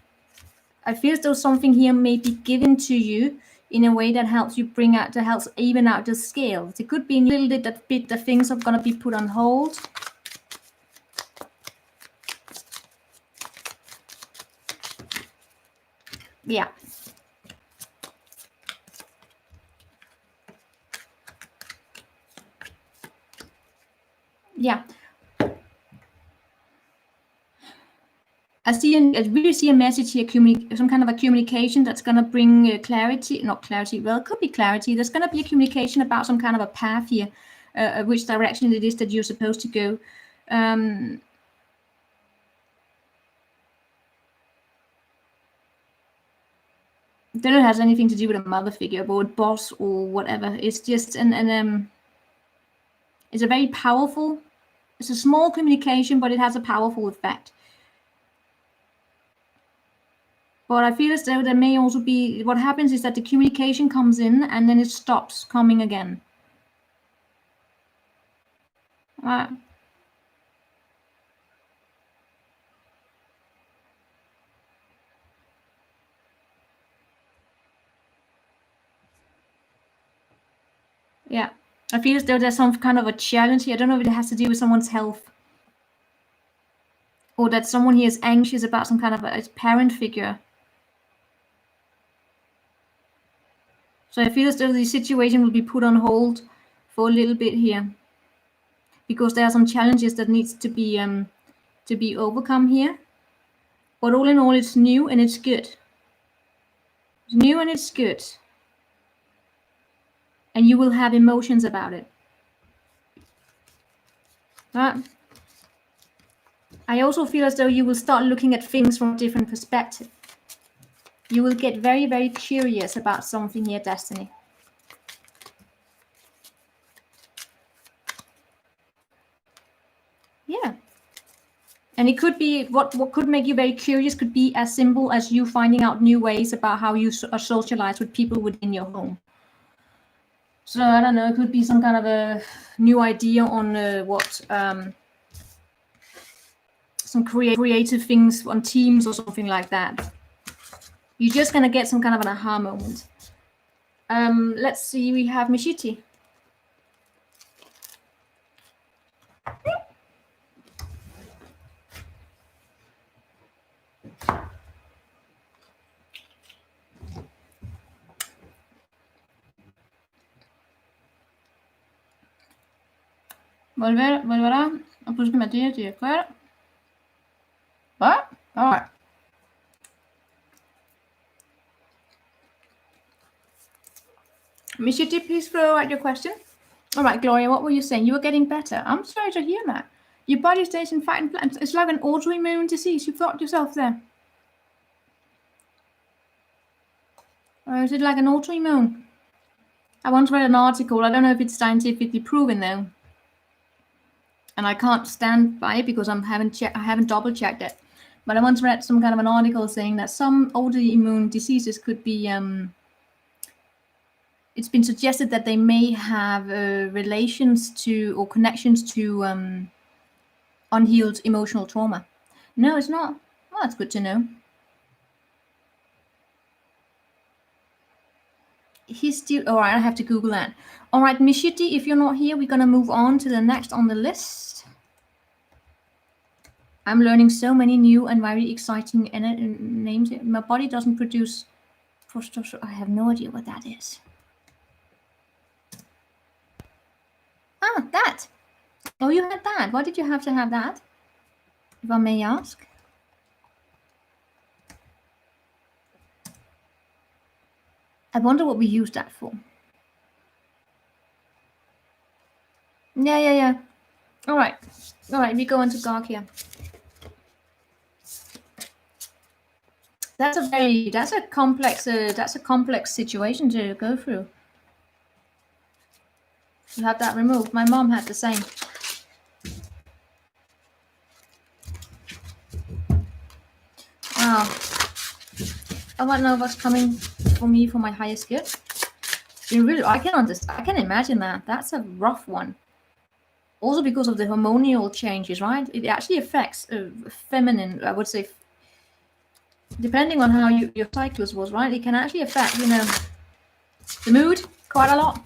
I feel as though something here may be given to you in a way that helps you helps even out the scale. It could be a little bit that things are gonna be put on hold. Yeah. Yeah. I really see a message here, some kind of a communication that's going to bring clarity, not clarity, well, it could be clarity. There's going to be a communication about some kind of a path here, which direction it is that you're supposed to go. Then it has anything to do with a mother figure or a boss or whatever. It's just it's a very powerful, it's a small communication, but it has a powerful effect. But I feel as though there may also be, what happens is that the communication comes in and then it stops coming again. Yeah, I feel as though there's some kind of a challenge here. I don't know if it has to do with someone's health, or that someone here is anxious about some kind of a parent figure. So I feel as though the situation will be put on hold for a little bit here, because there are some challenges that needs to be overcome here. But all in all, it's new and it's good. It's new and it's good. And you will have emotions about it. Right? I also feel as though you will start looking at things from a different perspective. You will get very, very curious about something here, Destiny. Yeah. And it could be, what could make you very curious could be as simple as you finding out new ways about how you socialize with people within your home. So I don't know, it could be some kind of a new idea on some creative things on Teams or something like that. You're just going to get some kind of an aha moment. Let's see, we have Mishiti. Volverá a buscar materia, claro. What? All right. Mishiti, please throw out your question. All right, Gloria, what were you saying? You were getting better. I'm sorry to hear that. Your body stays in fight and flight. It's like an autoimmune disease. You thought yourself there. Or is it like an autoimmune? I once read an article. I don't know if it's scientifically proven though, and I can't stand by it because I haven't double checked it. But I once read some kind of an article saying that some autoimmune diseases could be. It's been suggested that they may have relations to or connections to unhealed emotional trauma. No, it's not. Well, that's good to know. He's still all right. I have to Google that. All right, Mishiti, if you're not here, we're gonna move on to the next on the list. I'm learning so many new and very exciting names. My body doesn't produce testosterone. I have no idea what that is. Ah, that. Oh, you had that. Why did you have to have that? If I may ask. I wonder what we use that for. Yeah. All right. We go into Garg here. That's a complex situation to go through. You have that removed. My mom had the same. Wow. I don't know what's coming for me for my highest good. I can understand. I can imagine that. That's a rough one. Also because of the hormonal changes, right? It actually affects feminine, I would say, depending on how your cycles was, right? It can actually affect, the mood quite a lot.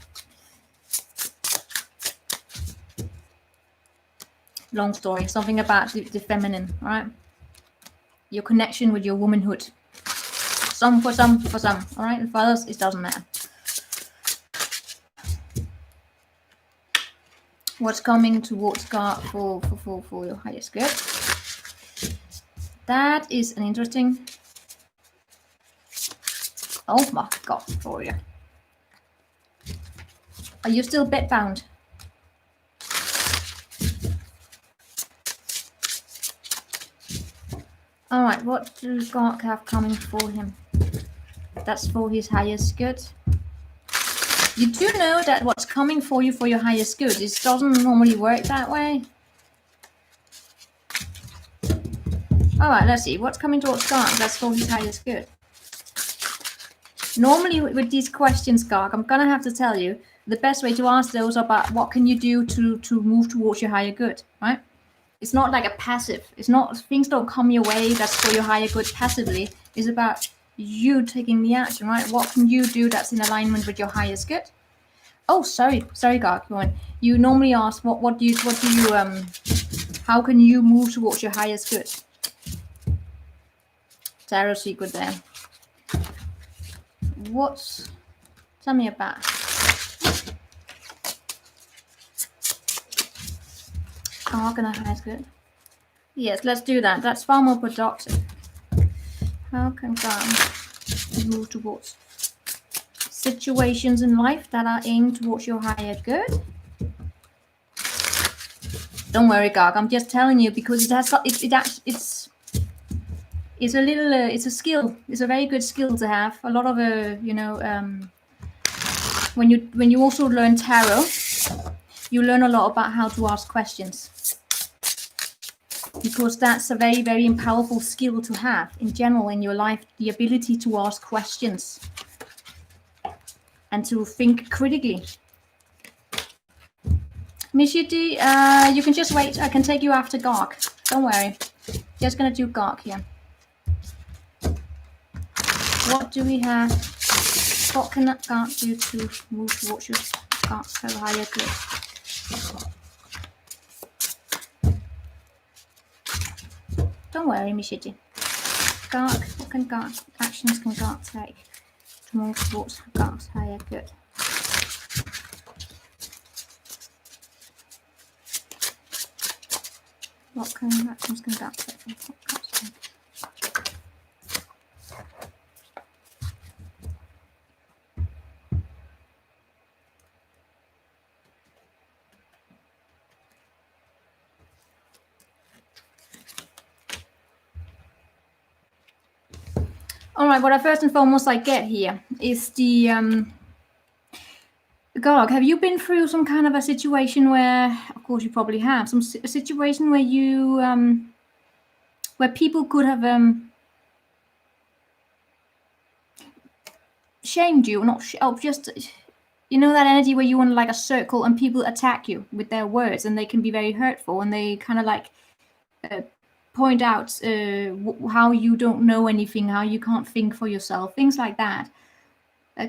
Long story. Something about the feminine, right? Your connection with your womanhood. Some for some, all right? And for others, it doesn't matter. What's coming towards God for your highest good? That is an interesting. Oh my God, Victoria. Are you still bedbound? All right, what does God have coming for him? That's for his highest good. You do know that what's coming for you for your highest good, it doesn't normally work that way. All right, let's see. What's coming towards God? That's for his highest good. Normally with these questions, Garg, I'm going to have to tell you, the best way to ask those about what can you do to move towards your higher good, right? It's not like a passive. It's not, things don't come your way, that's for your higher good passively. It's about you taking the action, right? What can you do that's in alignment with your highest good? Oh, sorry, Garg. You normally ask what do you how can you move towards your highest good? Tarot secret there. Tell me about. Organize good. Yes, let's do that. That's far more productive. How can God move towards situations in life that are aimed towards your higher good? Don't worry, Garg. I'm just telling you because it has got it's a little it's a skill. It's a very good skill to have. A lot of when you also learn tarot, you learn a lot about how to ask questions, because that's a very, very powerful skill to have in general in your life, the ability to ask questions and to think critically. Mishiti, you can just wait. I can take you after Garg. Don't worry. Just gonna do Garg here. What do we have? What can that Garg do to move towards your Garg so higher good? Don't worry, Mishiti. Garg, what can Garg, actions can Garg take to move towards Garg's higher good? What kind of actions can Garg take? All right, what I first and foremost I get here is the Garg, have you been through some kind of a situation where, of course you probably have, a situation where you where people could have shamed you, not just, you know, that energy where you want like a circle and people attack you with their words, and they can be very hurtful, and they kind of like point out how you don't know anything, how you can't think for yourself, things like that.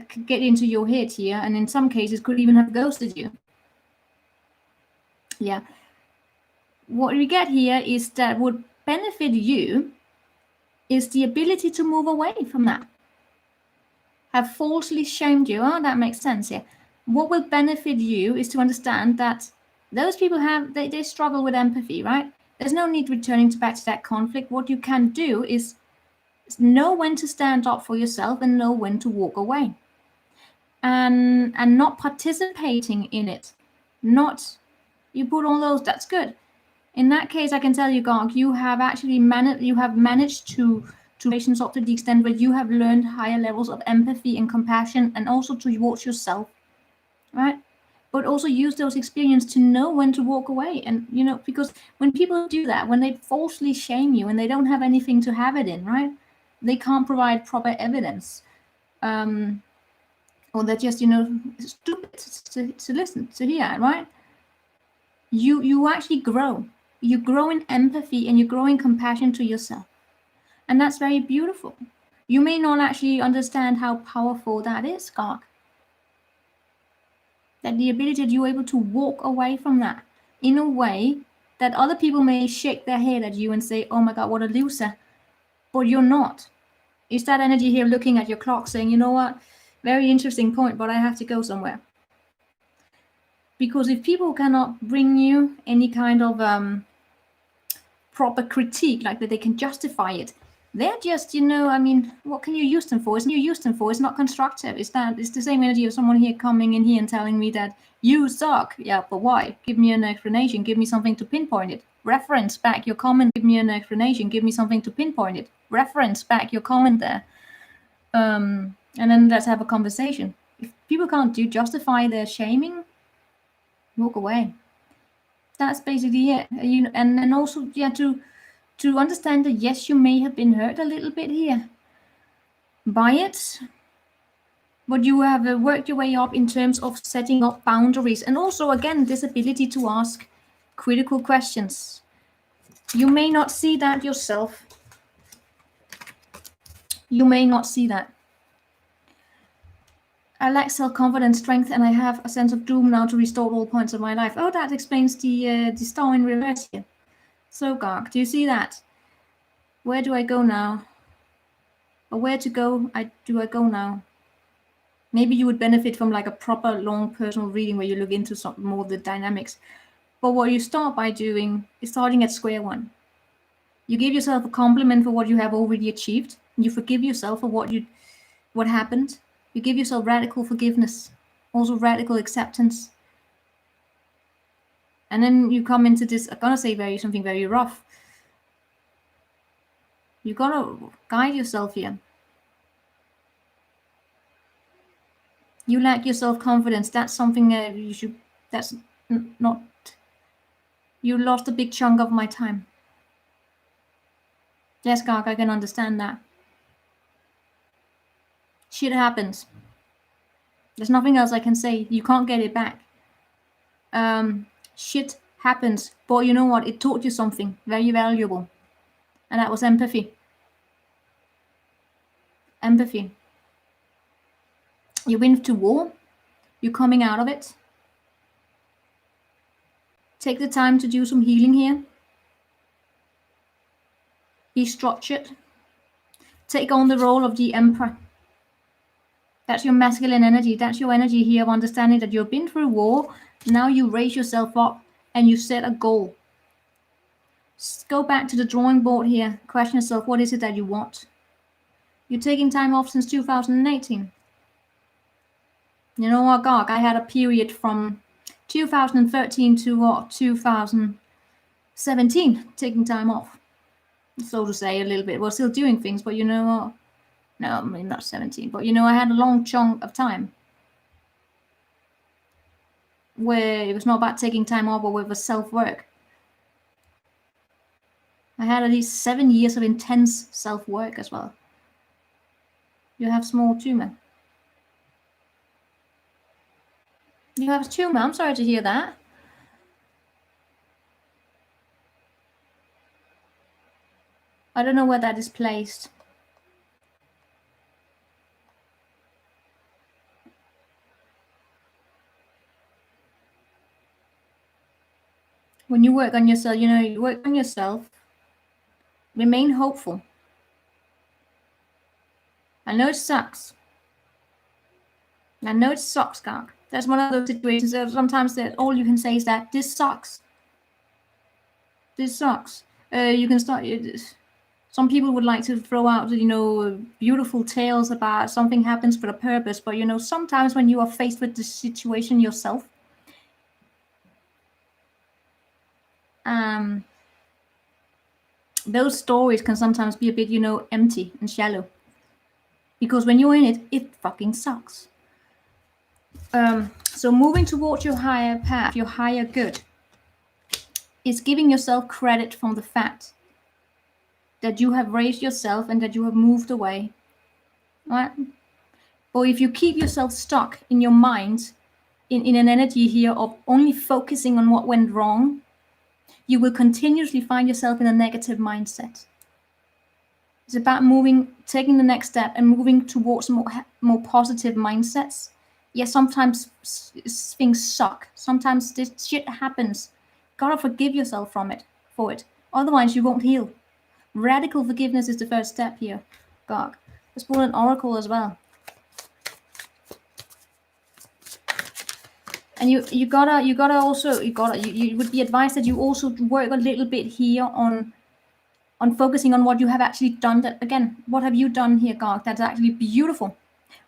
Could get into your head here, and in some cases could even have ghosted you. Yeah. What we get here is that would benefit you is the ability to move away from that. Have falsely shamed you. Oh, that makes sense here. What will benefit you is to understand that those people they struggle with empathy, right? There's no need returning back to that conflict. What you can do is know when to stand up for yourself and know when to walk away. And not participating in it. Not, you put all those, that's good. In that case, I can tell you, Garg, you have actually managed to relations up to the extent where you have learned higher levels of empathy and compassion, and also towards yourself, right? But also use those experiences to know when to walk away. And, you know, because when people do that, when they falsely shame you and they don't have anything to have it in, right? They can't provide proper evidence. Or they're just, you know, stupid to listen, to hear, right? You actually grow. You grow in empathy and you grow in compassion to yourself. And that's very beautiful. You may not actually understand how powerful that is, Garg. That the ability that you're able to walk away from that in a way that other people may shake their head at you and say, oh my God, what a loser. But you're not. It's that energy here looking at your clock saying, you know what, very interesting point, but I have to go somewhere. Because if people cannot bring you any kind of proper critique, like that they can justify it, they're just, you know, I mean, what can you use them for? It's not constructive. It's the same energy of someone here coming in here and telling me that you suck. Yeah, but why? Give me an explanation. Give me something to pinpoint it. Reference back your comment. Give me an explanation. Give me something to pinpoint it. Reference back your comment there. And then let's have a conversation. If people can't justify their shaming, walk away. That's basically it. You know, and then also, yeah, to understand that yes, you may have been hurt a little bit here by it, but you have worked your way up in terms of setting up boundaries, and also again this ability to ask critical questions. You may not see that yourself. You may not see that. I lack self-confidence, strength, and I have a sense of doom now to restore all points of my life. Oh, that explains the star in reverse here. So, Garg, do you see that? Where do I go now? Or where to go? Do I go now? Maybe you would benefit from like a proper long personal reading where you look into some more of the dynamics. But what you start by doing is starting at square one. You give yourself a compliment for what you have already achieved. You forgive yourself for what happened. You give yourself radical forgiveness, also radical acceptance. And then you come into this, I'm gonna say something very rough. You gotta guide yourself here. You lack your self-confidence. That's something you should. That's not. You lost a big chunk of my time. Yes, Garg, I can understand that. Shit happens. There's nothing else I can say. You can't get it back. Shit happens. But you know what? It taught you something very valuable. And that was empathy. Empathy. You went to war. You're coming out of it. Take the time to do some healing here. Be structured. Take on the role of the emperor. That's your masculine energy. That's your energy here of understanding that you've been through war. Now you raise yourself up and you set a goal. Go back to the drawing board here. Question yourself, what is it that you want? You're taking time off since 2018. You know what, Garg? I had a period from 2013 to 2017 taking time off. So to say, a little bit. We're still doing things, but you know what? No, I mean, not 17, but you know, I had a long chunk of time where it was not about taking time off, but with a self-work. I had at least 7 years of intense self-work as well. You have small tumor. You have a tumor. I'm sorry to hear that. I don't know where that is placed. When you work on yourself, you know, you work on yourself. Remain hopeful. I know it sucks. I know it sucks, Garg. That's one of those situations that sometimes that all you can say is that this sucks. This sucks. You can start. Some people would like to throw out, you know, beautiful tales about something happens for a purpose, but you know, sometimes when you are faced with the situation yourself, those stories can sometimes be a bit, you know, empty and shallow. Because when you're in it, it fucking sucks. So moving towards your higher path, your higher good, is giving yourself credit from the fact that you have raised yourself and that you have moved away. Right? Or if you keep yourself stuck in your mind, in an energy here of only focusing on what went wrong, you will continuously find yourself in a negative mindset. It's about moving, taking the next step and moving towards more positive mindsets. Yes, sometimes things suck. Sometimes this shit happens. Gotta forgive yourself for it. Otherwise, you won't heal. Radical forgiveness is the first step here, Garg. Let's pull an oracle as well. And you would be advised that you also work a little bit here on focusing on what you have actually done. That again, what have you done here, Garg? That's actually beautiful.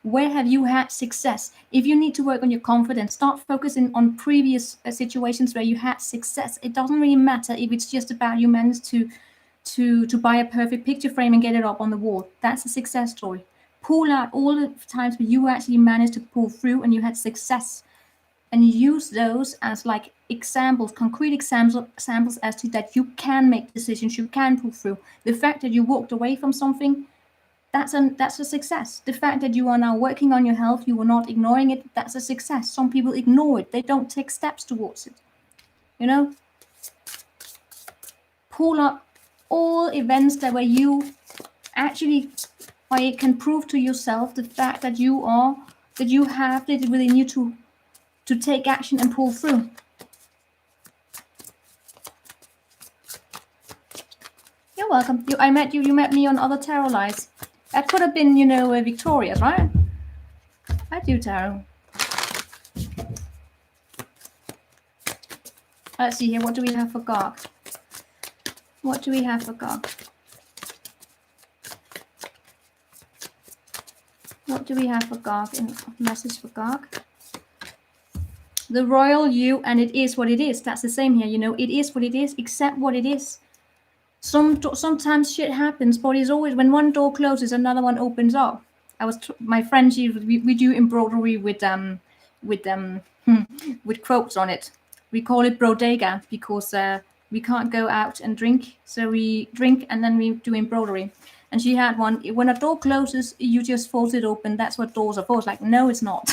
Where have you had success? If you need to work on your confidence, start focusing on previous situations where you had success. It doesn't really matter if it's just about you managed to buy a perfect picture frame and get it up on the wall. That's a success story. Pull out all the times where you actually managed to pull through and you had success, and use those as like examples, concrete examples as to that you can make decisions, you can pull through. The fact that you walked away from something, that's a success. The fact that you are now working on your health, you were not ignoring it, that's a success. Some people ignore it. They don't take steps towards it. You know? Pull up all events that where you actually, where you can prove to yourself the fact that you have it within you to take action and pull through. You're welcome. You met me on other tarot lights. That could have been, you know, Victoria's, right? I do tarot. Let's see here. What do we have for Garg? What do we have for Garg? What do we have for Garg? In message for Garg? The royal you, and it is what it is. That's the same here. You know, it is what it is. Accept what it is. Sometimes shit happens, but it's always when one door closes, another one opens up. My friend, we do embroidery with with quotes on it. We call it bodega because we can't go out and drink, so we drink and then we do embroidery. And she had one. When a door closes, you just force it open. That's what doors are for. It's like, no, it's not.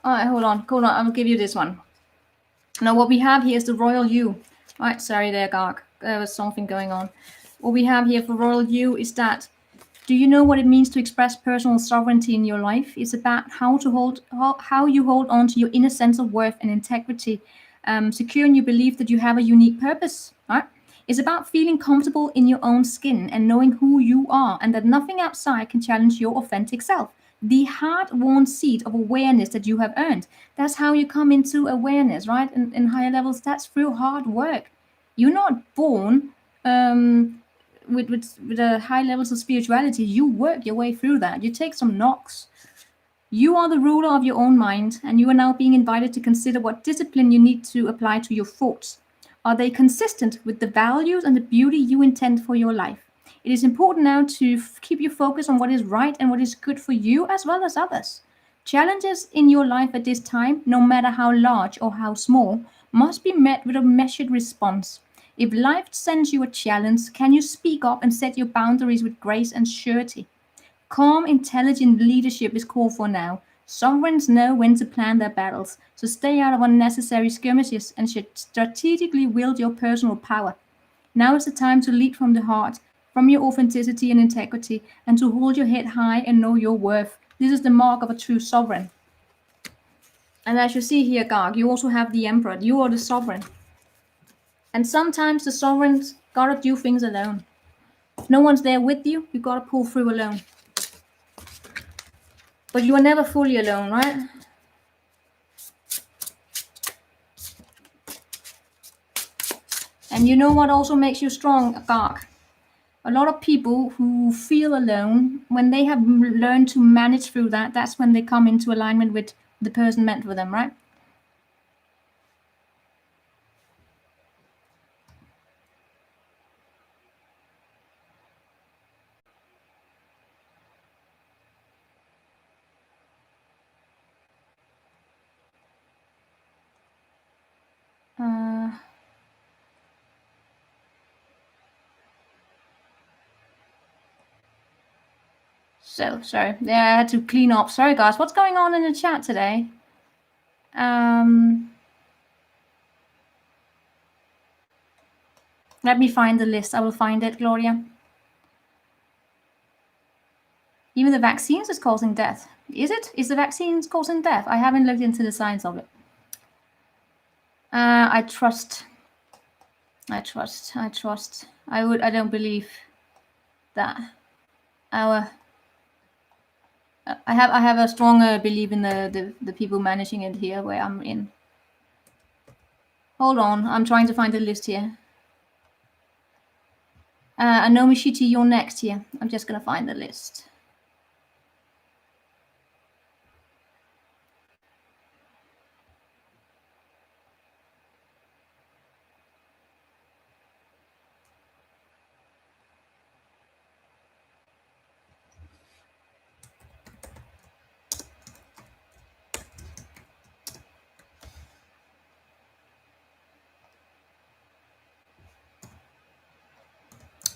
All right, hold on. I'll give you this one. Now, what we have here is the royal you. All right, sorry there, Garg. There was something going on. What we have here for royal you is that, do you know what it means to express personal sovereignty in your life? It's about how you hold on to your inner sense of worth and integrity, secure in your belief that you have a unique purpose. Right? It's about feeling comfortable in your own skin and knowing who you are, and that nothing outside can challenge your authentic self. The hard-won seed of awareness that you have earned. That's how you come into awareness, right? In higher levels, that's through hard work. You're not born with a high levels of spirituality. You work your way through that. You take some knocks. You are the ruler of your own mind, and you are now being invited to consider what discipline you need to apply to your thoughts. Are they consistent with the values and the beauty you intend for your life? It is important now to keep your focus on what is right and what is good for you as well as others. Challenges in your life at this time, no matter how large or how small, must be met with a measured response. If life sends you a challenge, can you speak up and set your boundaries with grace and surety? Calm, intelligent leadership is called for now. Sovereigns know when to plan their battles, so stay out of unnecessary skirmishes and should strategically wield your personal power. Now is the time to lead from the heart, from your authenticity and integrity, and to hold your head high and know your worth. This is the mark of a true sovereign. And as you see here, Garg, you also have the Emperor. You are the sovereign. And sometimes the sovereigns gotta do things alone. If no one's there with you, you gotta pull through alone. But you are never fully alone, right? And you know what also makes you strong, Garg? A lot of people who feel alone, when they have learned to manage through that, that's when they come into alignment with the person meant for them, right? So, sorry. Yeah, I had to clean up. Sorry, guys. What's going on in the chat today? Let me find the list. I will find it, Gloria. Even the vaccines is causing death. Is it? Is the vaccines causing death? I haven't looked into the science of it. I trust. I don't believe that I have a stronger belief in the people managing it here where I'm in. Hold on, I'm trying to find the list here. Anomishiti, you're next here. I'm just gonna find the list.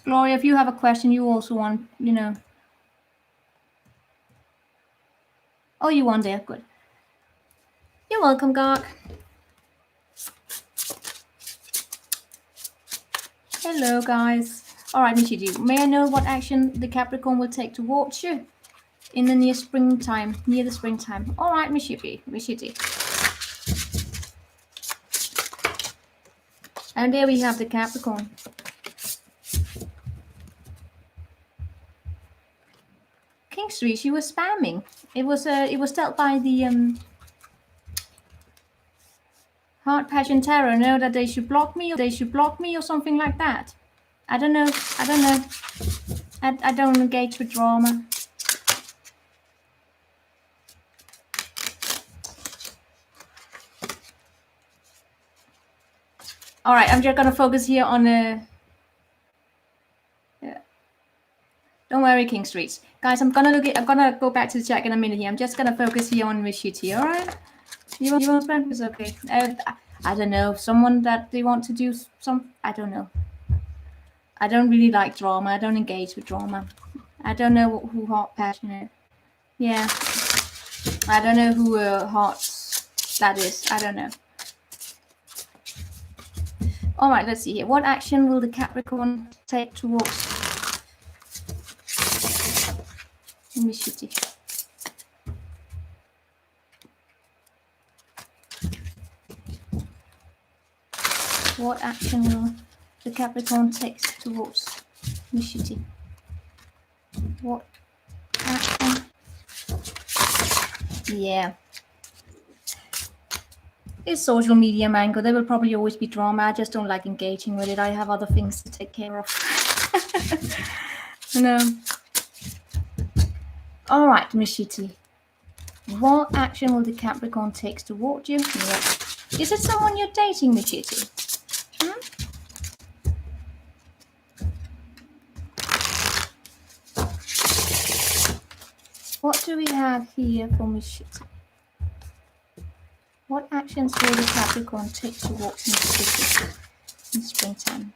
Gloria, if you have a question, you also want, you know. Oh, you want there. Good. You're welcome, Garg. Hello, guys. All right, Nishiji, may I know what action the Capricorn will take towards you in the near springtime, near the springtime. All right, Mishiti. And there we have the Capricorn. King Street, she was spamming. It was dealt by the Heart Passion Tarot. Know that they should block me, or something like that. I don't know. I don't engage with drama. All right, I'm just gonna focus here on don't worry, King Streets. Guys, I'm gonna go back to the chat in a minute here. I'm just gonna focus here on Mishiti, all right? You want spam? It's okay. I don't know. Someone that they want to do some, I don't know. I don't really like drama. I don't engage with drama. I don't know who Heart Passionate. Yeah. I don't know who Hearts that is. I don't know. All right, let's see here. What action will the Capricorn take towards Mishiti? What action will the Capricorn take towards Mishiti? What action? Yeah. It's social media, Mango. There will probably always be drama. I just don't like engaging with it. I have other things to take care of. No. All right, Mishiti. What action will the Capricorn take towards you? Yeah. Is it someone you're dating, Mishiti? What do we have here for Mishiti? What actions will the Capricorn take towards Mishiti in springtime?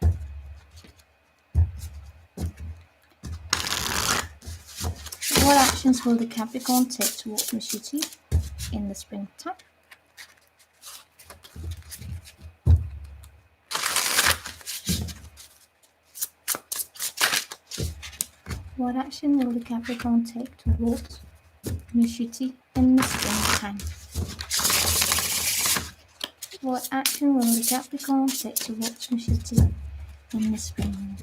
What actions will the Capricorn take towards Mishiti in the springtime? What action will the Capricorn take towards Mishiti in the springtime? What action will the Capricorn take towards Mishiti in the springtime?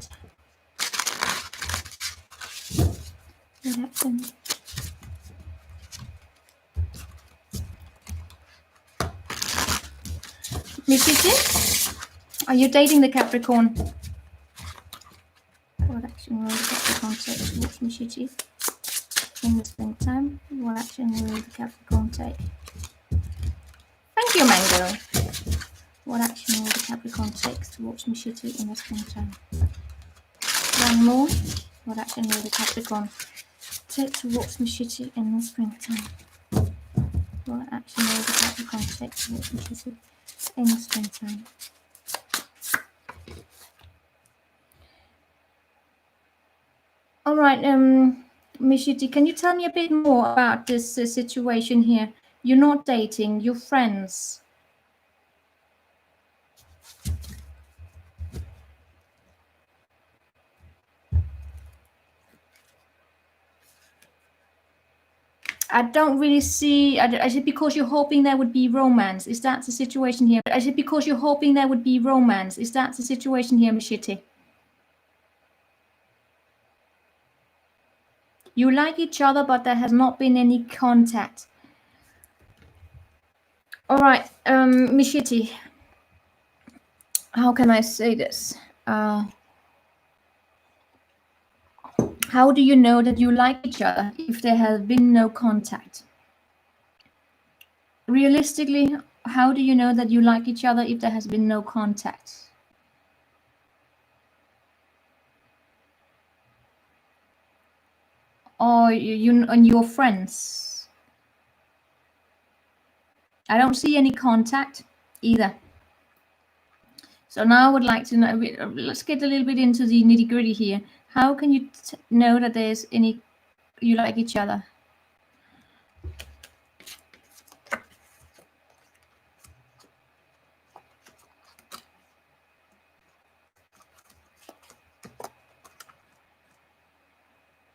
What action? Mishiti, are you dating the Capricorn? What action will the Capricorn take towards Mishiti in the springtime? What action will the Capricorn take? Thank you, Mango. What action will the Capricorn take towards Mishiti in the springtime? One more. What action will the Capricorn take towards Mishiti in the springtime? What action will the Capricorn take towards Mishiti in the springtime? All right, Mishiti, can you tell me a bit more about this situation here? You're not dating, you're friends. I don't really see. Is it because you're hoping there would be romance? Is that the situation here? Is it because you're hoping there would be romance? Is that the situation here, Mishiti? You like each other, but there has not been any contact. All right, Mishiti. How can I say this? How do you know that you like each other if there has been no contact? Realistically, how do you know that you like each other if there has been no contact? Or you and your friends? I don't see any contact either. So now I would like to know, let's get a little bit into the nitty-gritty here. How can you know that there's any, you like each other?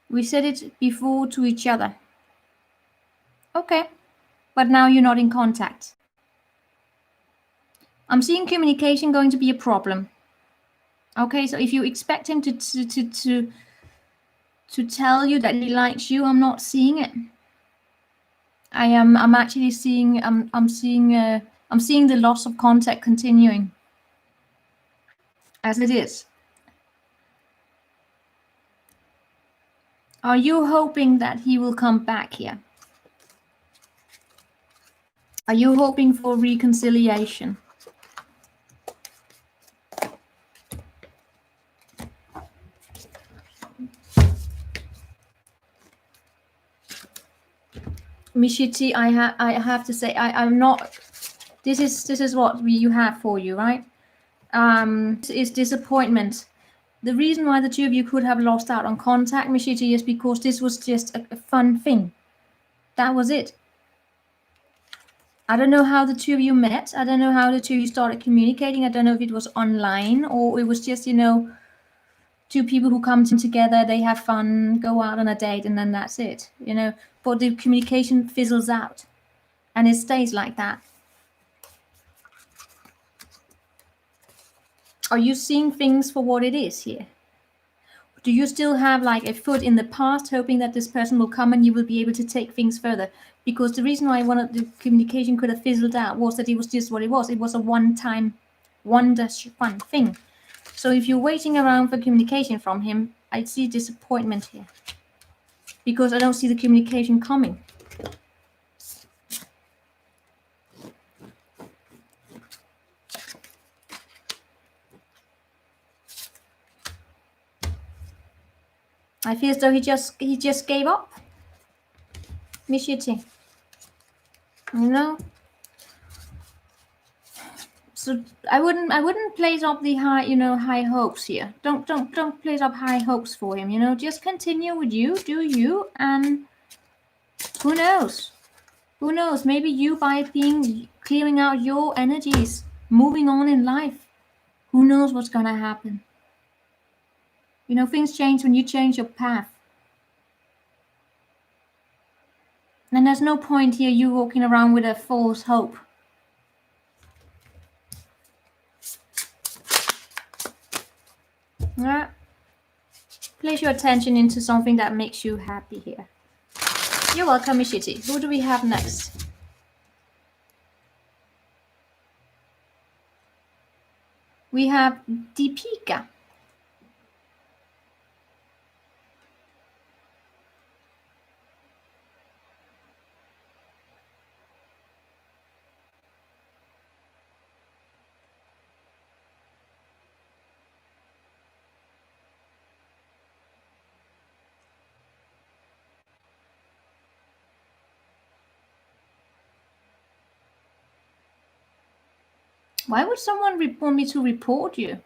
We said it before to each other. but now you're not in contact. I'm seeing communication going to be a problem. Okay, so if you expect him to tell you that he likes you, I'm not seeing it. I'm actually seeing I'm seeing the loss of contact continuing as it is. Are you hoping that he will come back here? Are you hoping for reconciliation? Mishiti, I have to say I'm not. This is what you have for you, right? This is disappointment. The reason why the two of you could have lost out on contact, Mishiti, is because this was just a fun thing. That was it. I don't know how the two of you met. I don't know how the two of you started communicating. I don't know if it was online or it was just, two people who come together, they have fun, go out on a date, and then that's it, But the communication fizzles out and it stays like that. Are you seeing things for what it is here? Do you still have like a foot in the past, hoping that this person will come and you will be able to take things further? Because the reason why the communication could have fizzled out was that it was just what it was. It was a one-time, fun thing. So if you're waiting around for communication from him, I see disappointment here. Because I don't see the communication coming. I feel as though he just gave up. Mishiti. So I wouldn't place up the high hopes here. Don't place up high hopes for him. Just continue with you, do you, and who knows? Who knows? Maybe you, by clearing out your energies, moving on in life, who knows what's gonna happen? Things change when you change your path. And there's no point here you walking around with a false hope. Yeah. Place your attention into something that makes you happy here. You're welcome, Mishiti. Who do we have next? We have Deepika. Why would someone want me to report you?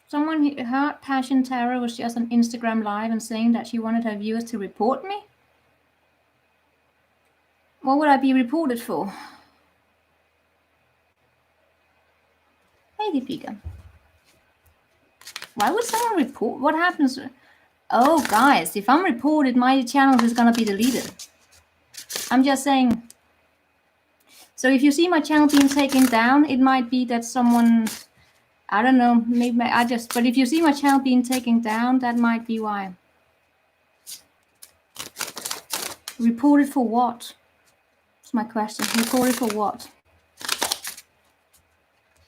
Someone heard Passion Tarot was just on Instagram Live and saying that she wanted her viewers to report me? What would I be reported for? Hey, Deepika. Why would someone report? What happens? Oh, guys, if I'm reported, my channel is going to be deleted. I'm just saying. So if you see my channel being taken down, it might be that someone, I don't know, maybe but if you see my channel being taken down, that might be why. Reported for what? That's my question. Reported for what?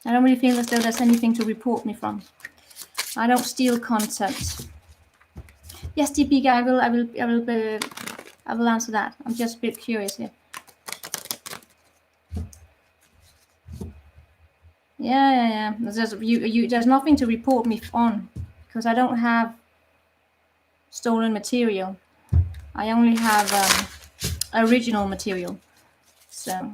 I don't really feel as though there's anything to report me from. I don't steal content. Yes, Deepika, I will answer that. I'm just a bit curious here. Yeah. There's nothing to report me on because I don't have stolen material. I only have original material. So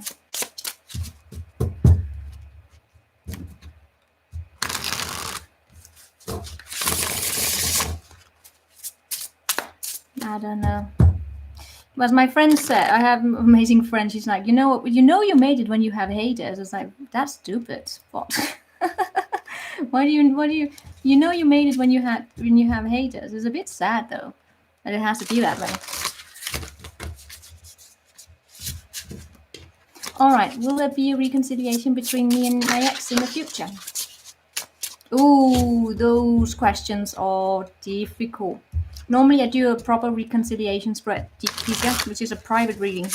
I don't know. As my friend said, I have an amazing friend. She's like, you you made it when you have haters. It's like, that's stupid. What? Why do you you made it when you have haters? It's a bit sad though that it has to be that way. All right, will there be a reconciliation between me and my ex in the future? Ooh, those questions are difficult. Normally I do a proper reconciliation spread, which is a private reading,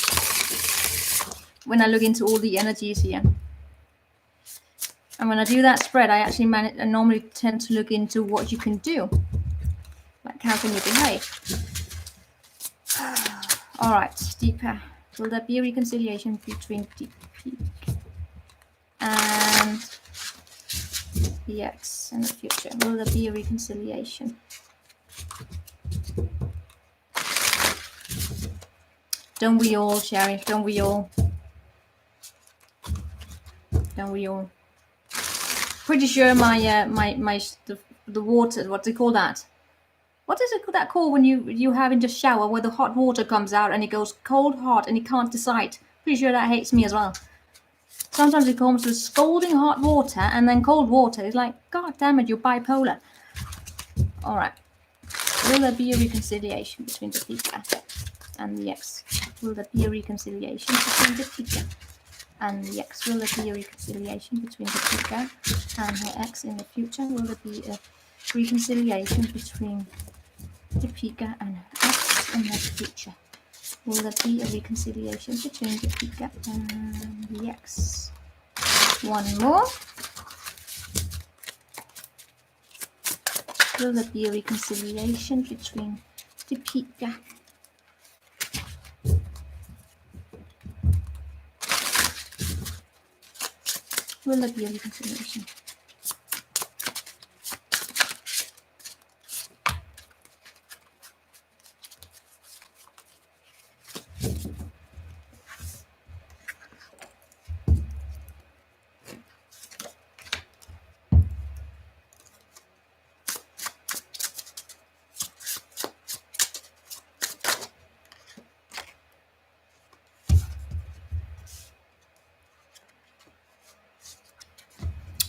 when I look into all the energies here. And when I do that spread, I actually I normally tend to look into what you can do. Like, how can you behave? All right, Deepa. Will there be a reconciliation between Deepa and the ex in the future? Will there be a reconciliation? Don't we all, Sherry? Don't we all? Don't we all? Pretty sure the water, what do they call that? What is it that called when you have in the shower where the hot water comes out and it goes cold, hot, and you can't decide? Pretty sure that hates me as well. Sometimes it comes with scalding hot water and then cold water. It's like, God damn it, you're bipolar. All right. Will there be a reconciliation between the Pika and the ex? Will there be a reconciliation between the Pika and the ex? Will there be a reconciliation between the Pika and her ex in the future? Will there be a reconciliation between the Pika and her ex in the future? Will there be a reconciliation between the Pika and the ex? One more. Will there be a reconciliation between the Pika? Will there be a reconciliation?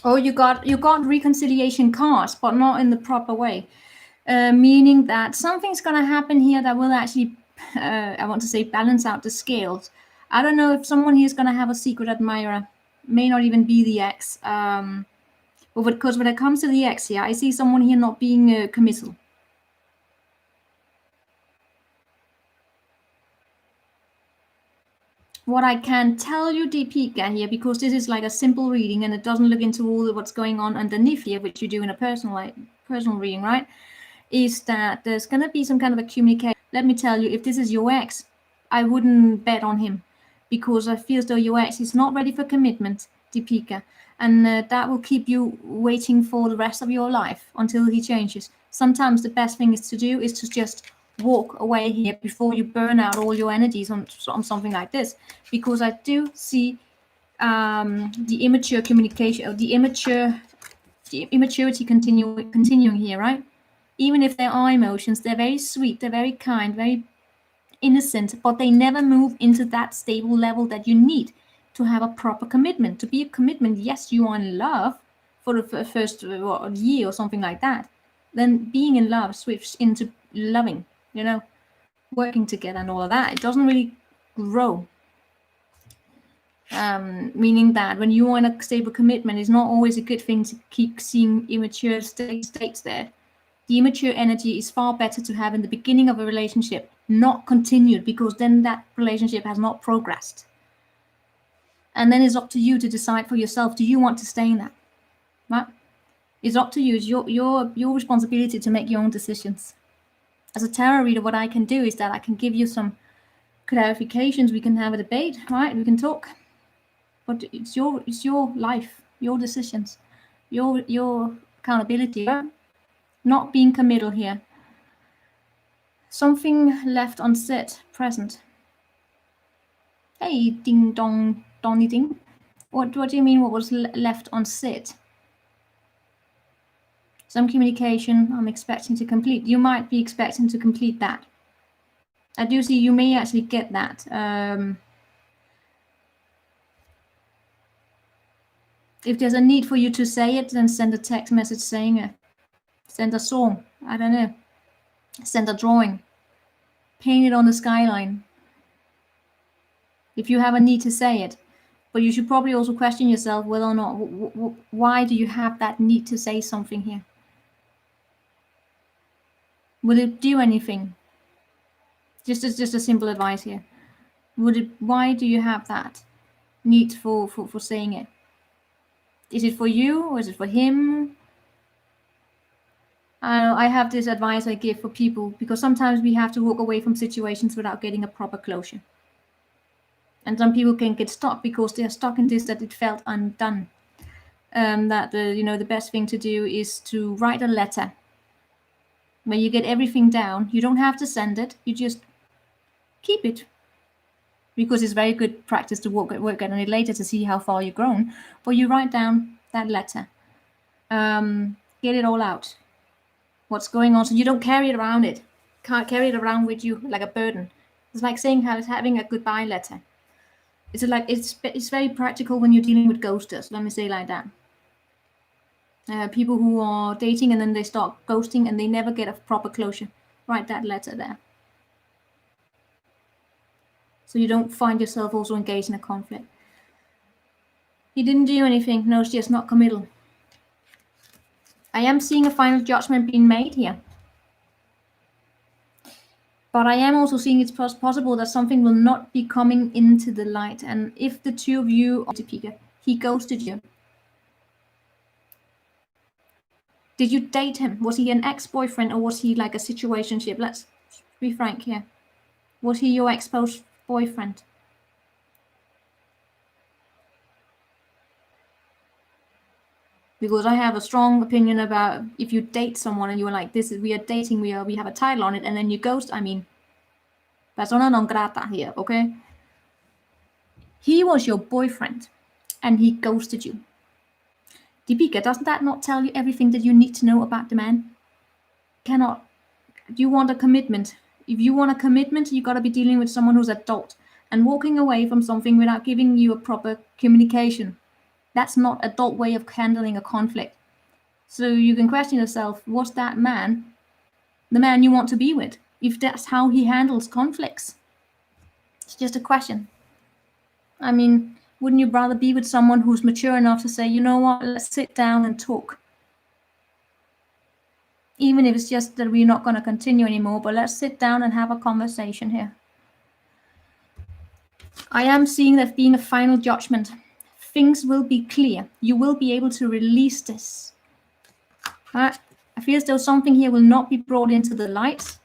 Oh, you got reconciliation cards, but not in the proper way. Meaning that something's going to happen here that will actually, I want to say, balance out the scales. I don't know if someone here is going to have a secret admirer. May not even be the ex. But because when it comes to the ex here, I see someone here not being committal. What I can tell you, Deepika, here, because this is like a simple reading and it doesn't look into all what's going on underneath here, which you do in a personal reading, right? Is that there's going to be some kind of a communication. Let me tell you, if this is your ex, I wouldn't bet on him, because I feel as though your ex is not ready for commitment, Deepika, and that will keep you waiting for the rest of your life until he changes. Sometimes the best thing is to do is to just walk away here before you burn out all your energies on something like this, because I do see the immature communication, or the immaturity continuing here, right? Even if there are emotions, they're very sweet, they're very kind, very innocent, but they never move into that stable level that you need to have a proper commitment. To be a commitment, yes, you are in love for the first year or something like that. Then being in love switches into loving, working together and all of that. It doesn't really grow. Meaning that when you are in a stable commitment, it's not always a good thing to keep seeing immature states there. The immature energy is far better to have in the beginning of a relationship, not continued, because then that relationship has not progressed. And then it's up to you to decide for yourself, do you want to stay in that? Right? It's up to you. It's your responsibility to make your own decisions. As a tarot reader, what I can do is that I can give you some clarifications. We can have a debate, right? We can talk. But it's your life, your decisions, your accountability, right? Not being committal here. Something left unsaid, present. Hey, ding dong, donny ding. What do you mean? What was left unsaid? Some communication I'm expecting to complete. You might be expecting to complete that. I do see you may actually get that. If there's a need for you to say it, then send a text message saying it. Send a song. I don't know. Send a drawing. Paint it on the skyline. If you have a need to say it. But you should probably also question yourself whether or not, why do you have that need to say something here? Will it do anything? Just a simple advice here. Why do you have that need for saying it? Is it for you or is it for him? I have this advice I give for people because sometimes we have to walk away from situations without getting a proper closure. And some people can get stuck because they are stuck in this, that it felt undone. That the best thing to do is to write a letter where you get everything down. You don't have to send it. You just keep it, because it's very good practice to work on it later to see how far you've grown. But you write down that letter, get it all out, what's going on, so you don't carry it around. Can't carry it around with you like a burden. It's like saying how it's having a goodbye letter. It's very practical when you're dealing with ghosters. Let me say it like that. People who are dating and then they start ghosting and they never get a proper closure. Write that letter there, so you don't find yourself also engaged in a conflict. He didn't do anything. No, it's just not committal. I am seeing a final judgment being made here. But I am also seeing it's possible that something will not be coming into the light. And if the two of you, he ghosted you. Did you date him? Was he an ex-boyfriend or was he like a situationship? Let's be frank here. Was he your ex-boyfriend? Because I have a strong opinion about if you date someone and you're like, we are dating, we have a title on it, and then you ghost, I mean, persona non grata here, okay? He was your boyfriend and he ghosted you. Deepika, doesn't that not tell you everything that you need to know about the man? You want a commitment. If you want a commitment, you got to be dealing with someone who's adult, and walking away from something without giving you a proper communication. That's not adult way of handling a conflict. So you can question yourself, was that man the man you want to be with? If that's how he handles conflicts. It's just a question. I mean, wouldn't you rather be with someone who's mature enough to say, you know what, let's sit down and talk? Even if it's just that we're not going to continue anymore, but let's sit down and have a conversation here. I am seeing that being a final judgment. Things will be clear. You will be able to release this. I feel as though something here will not be brought into the light,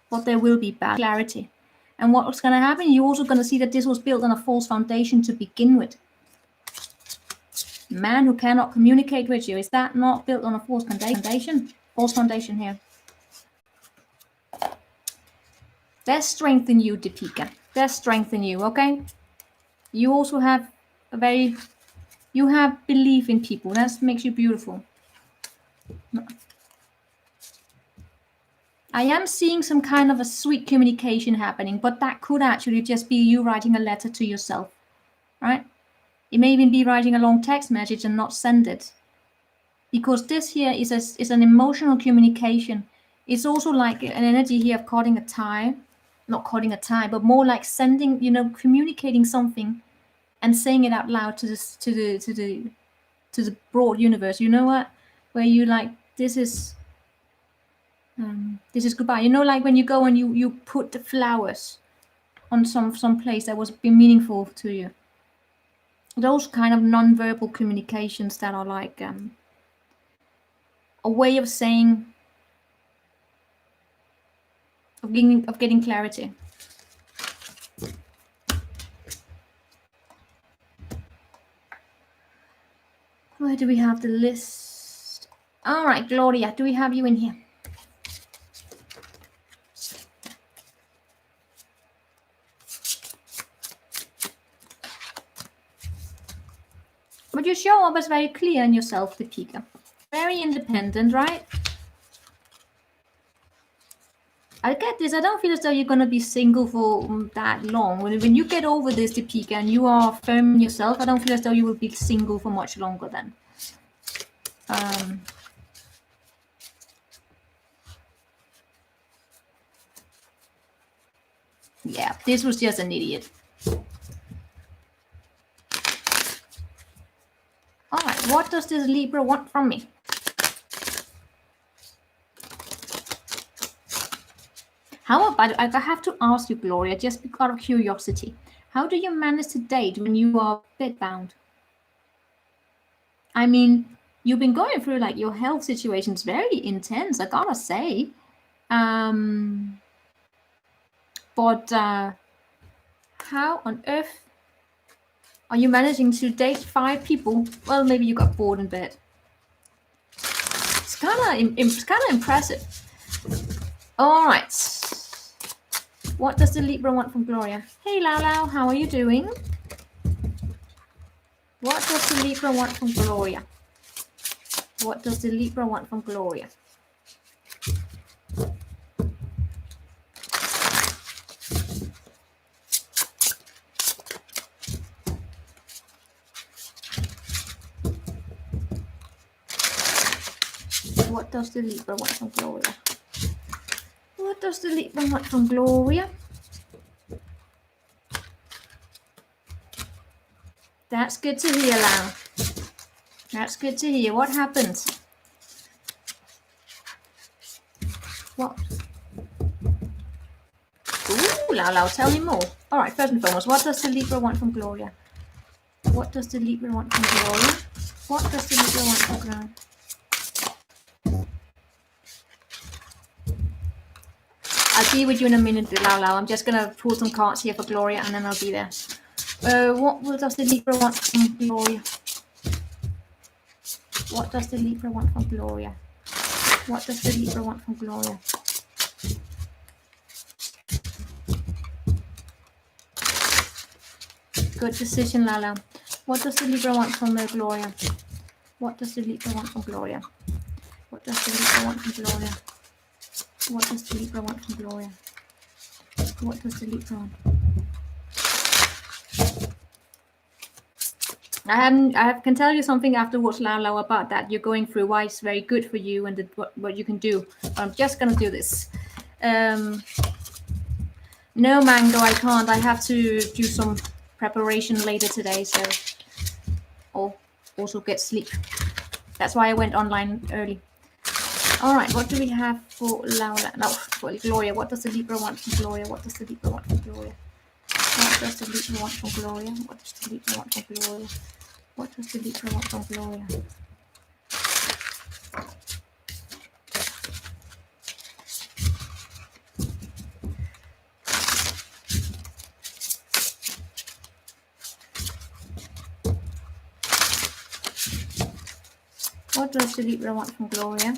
but there will be clarity. And what's going to happen, you're also going to see that this was built on a false foundation to begin with. Man who cannot communicate with you, is that not built on a false foundation? False foundation here. There's strength in you, Deepika. There's strength in you, okay? You also have you have belief in people. That makes you beautiful. I am seeing some kind of a sweet communication happening, but that could actually just be you writing a letter to yourself, right? It may even be writing a long text message and not send it. Because this here is an emotional communication. It's also like an energy here of cutting a tie. Not cutting a tie, but more like sending, communicating something and saying it out loud to the broad universe. You know what? Where you like, this is goodbye. Like when you go and you put the flowers on some place that was meaningful to you. Those kind of non-verbal communications that are like a way of saying, of getting clarity. Where do we have the list? All right, Gloria, do we have you in here? But you show up as very clear in yourself, Deepika. Very independent, right? I get this. I don't feel as though you're going to be single for that long. When you get over this, Deepika, and you are firm in yourself, I don't feel as though you will be single for much longer then. Yeah, this was just an idiot. What does this Libra want from me? How about, I have to ask you, Gloria, just out of curiosity, how do you manage to date when you are bedbound? I mean, you've been going through like your health situation is very intense, I gotta say. But how on earth are you managing to date 5 people? Well, maybe you got bored in bed. It's kind of impressive. All right. What does the Libra want from Gloria? Hey, Lau Lau, how are you doing? What does the Libra want from Gloria? What does the Libra want from Gloria? What does the Libra want from Gloria? What does the Libra want from Gloria? That's good to hear, Lau. That's good to hear. What happened? What? Ooh, Lau Lau, tell me more. All right, first and foremost, what does the Libra want from Gloria? What does the Libra want from Gloria? What does the Libra want from Gloria? I'll be with you in a minute, Lau Lau. I'm just going to pull some cards here for Gloria, and then I'll be there. What does the Libra want from Gloria? What does the Libra want from Gloria? What does the Libra want from Gloria? Good decision, Lau Lau. What does the Libra want from Gloria? What does the Libra want from Gloria? What does the Libra want from Gloria? What does the Libra want from Gloria? What does the Libra want? I can tell you something afterwards, Lau Lau, about that you're going through, why it's very good for you and what you can do. But I'm just going to do this. No, Mango, I can't. I have to do some preparation later today, so or also get sleep. That's why I went online early. All right, what do we have for Laura? No, for Gloria. What does the Libra want from Gloria? What does the Libra want from Gloria? What does the Libra want from Gloria? What does the Libra want from Gloria? What does the Libra want from Gloria? What does the Libra want from Gloria?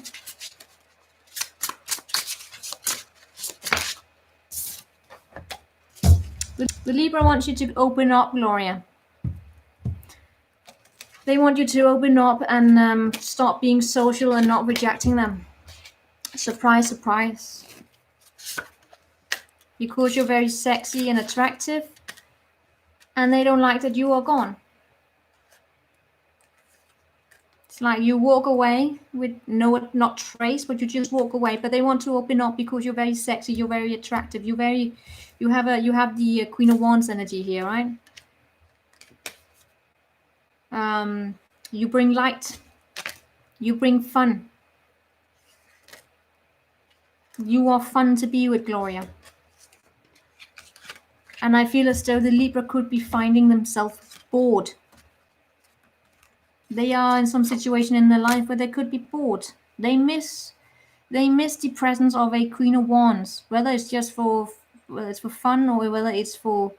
The Libra wants you to open up, Gloria. They want you to open up and stop being social and not rejecting them. Surprise, surprise. Because you're very sexy and attractive, and they don't like that you are gone. It's like you walk away with not trace, but you just walk away. But they want to open up because you're very sexy, you're very attractive, you have the Queen of Wands energy here, right? You bring light, you bring fun. You are fun to be with, Gloria. And I feel as though the Libra could be finding themselves bored. They are in some situation in their life where they could be bored. They miss the presence of a Queen of Wands, whether it's just for fun or whether it's for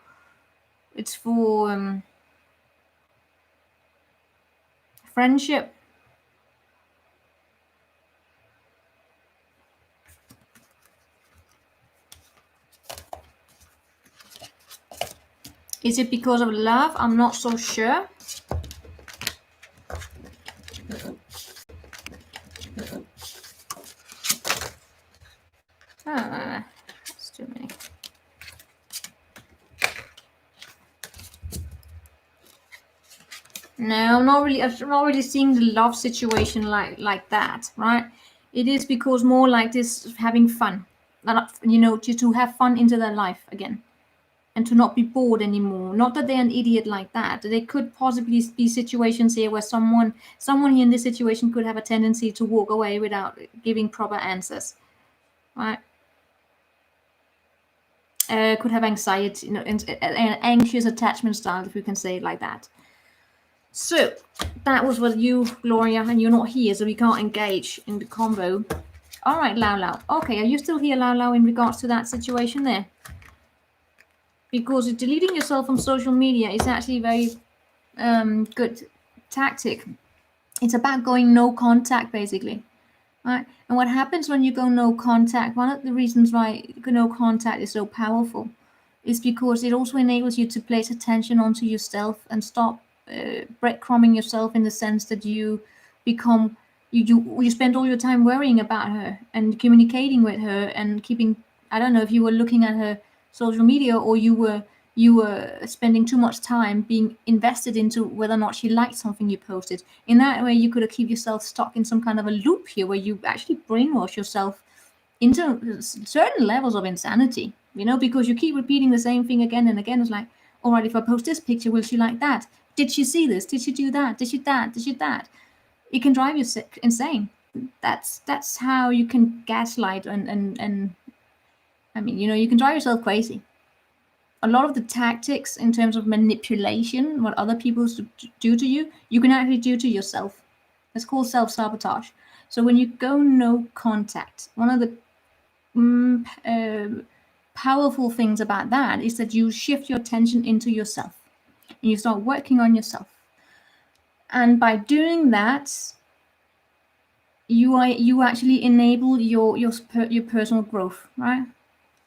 friendship. Is it because of love? I'm not so sure. That's too many. No, I'm not really seeing the love situation like that, right? It is because more like this having fun, to have fun into their life again. and to not be bored anymore. Not that they're an idiot like that. There could possibly be situations here where someone here in this situation could have a tendency to walk away without giving proper answers, right? Could have anxiety, an anxious attachment style, if we can say it like that. So that was with you, Gloria, and you're not here, so we can't engage in the combo. All right, Lau Lau. Okay, are you still here, Lau Lau, in regards to that situation there? Because deleting yourself from social media is actually a very good tactic. It's about going no contact, basically. Right? And what happens when you go no contact, one of the reasons why no contact is so powerful is because it also enables you to place attention onto yourself and stop breadcrumbing yourself, in the sense that you become you spend all your time worrying about her and communicating with her and keeping, I don't know if you were looking at her social media, or you were spending too much time being invested into whether or not she liked something you posted. In that way, you could keep yourself stuck in some kind of a loop here where you actually brainwash yourself into certain levels of insanity, because you keep repeating the same thing again and again. It's like, all right, if I post this picture, will she like that? Did she see this? Did she do that? Did she that? Did she that? It can drive you insane. That's how you can gaslight and I mean, you can drive yourself crazy. A lot of the tactics in terms of manipulation, what other people do to you, you can actually do to yourself. It's called self-sabotage. So when you go no contact, one of the powerful things about that is that you shift your attention into yourself and you start working on yourself. And by doing that, you actually enable your personal growth, right?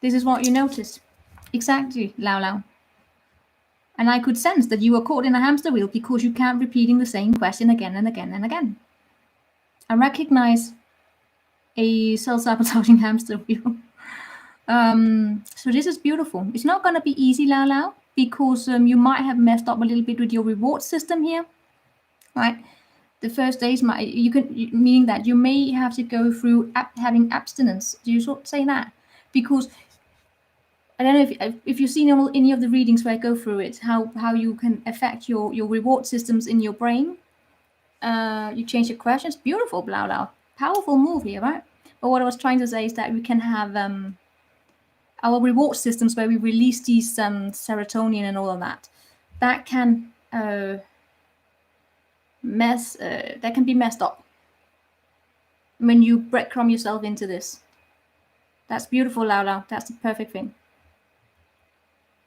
This is what you noticed. Exactly, Lau Lau. And I could sense that you were caught in a hamster wheel because you kept repeating the same question again and again and again. I recognize a self-sabotaging hamster wheel. So this is beautiful. It's not going to be easy, Lau Lau, because you might have messed up a little bit with your reward system here, right? The first days meaning that you may have to go through having abstinence. Do you say that? Because I don't know if you've seen any of the readings where I go through it, how you can affect your reward systems in your brain. You change your questions. Beautiful, Lau Lau. Powerful move here, right? But what I was trying to say is that we can have our reward systems where we release these serotonin and all of that. That can that can be messed up when you breadcrumb yourself into this. That's beautiful, Lau Lau. That's the perfect thing.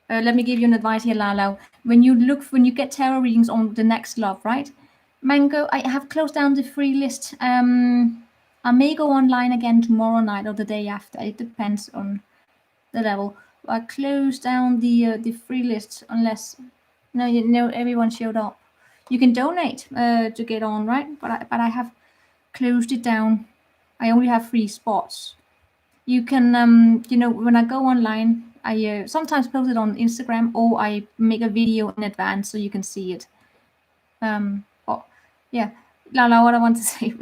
Let me give you an advice here, Lau Lau. When you get tarot readings on the next love, right? Mango, I have closed down the free list. I may go online again tomorrow night or the day after. It depends on the level. I closed down the free list unless everyone showed up. You can donate to get on, right? But I have closed it down. I only have 3 spots. You can when I go online, I sometimes post it on Instagram, or I make a video in advance so you can see it. Yeah, Lala, what I want to say,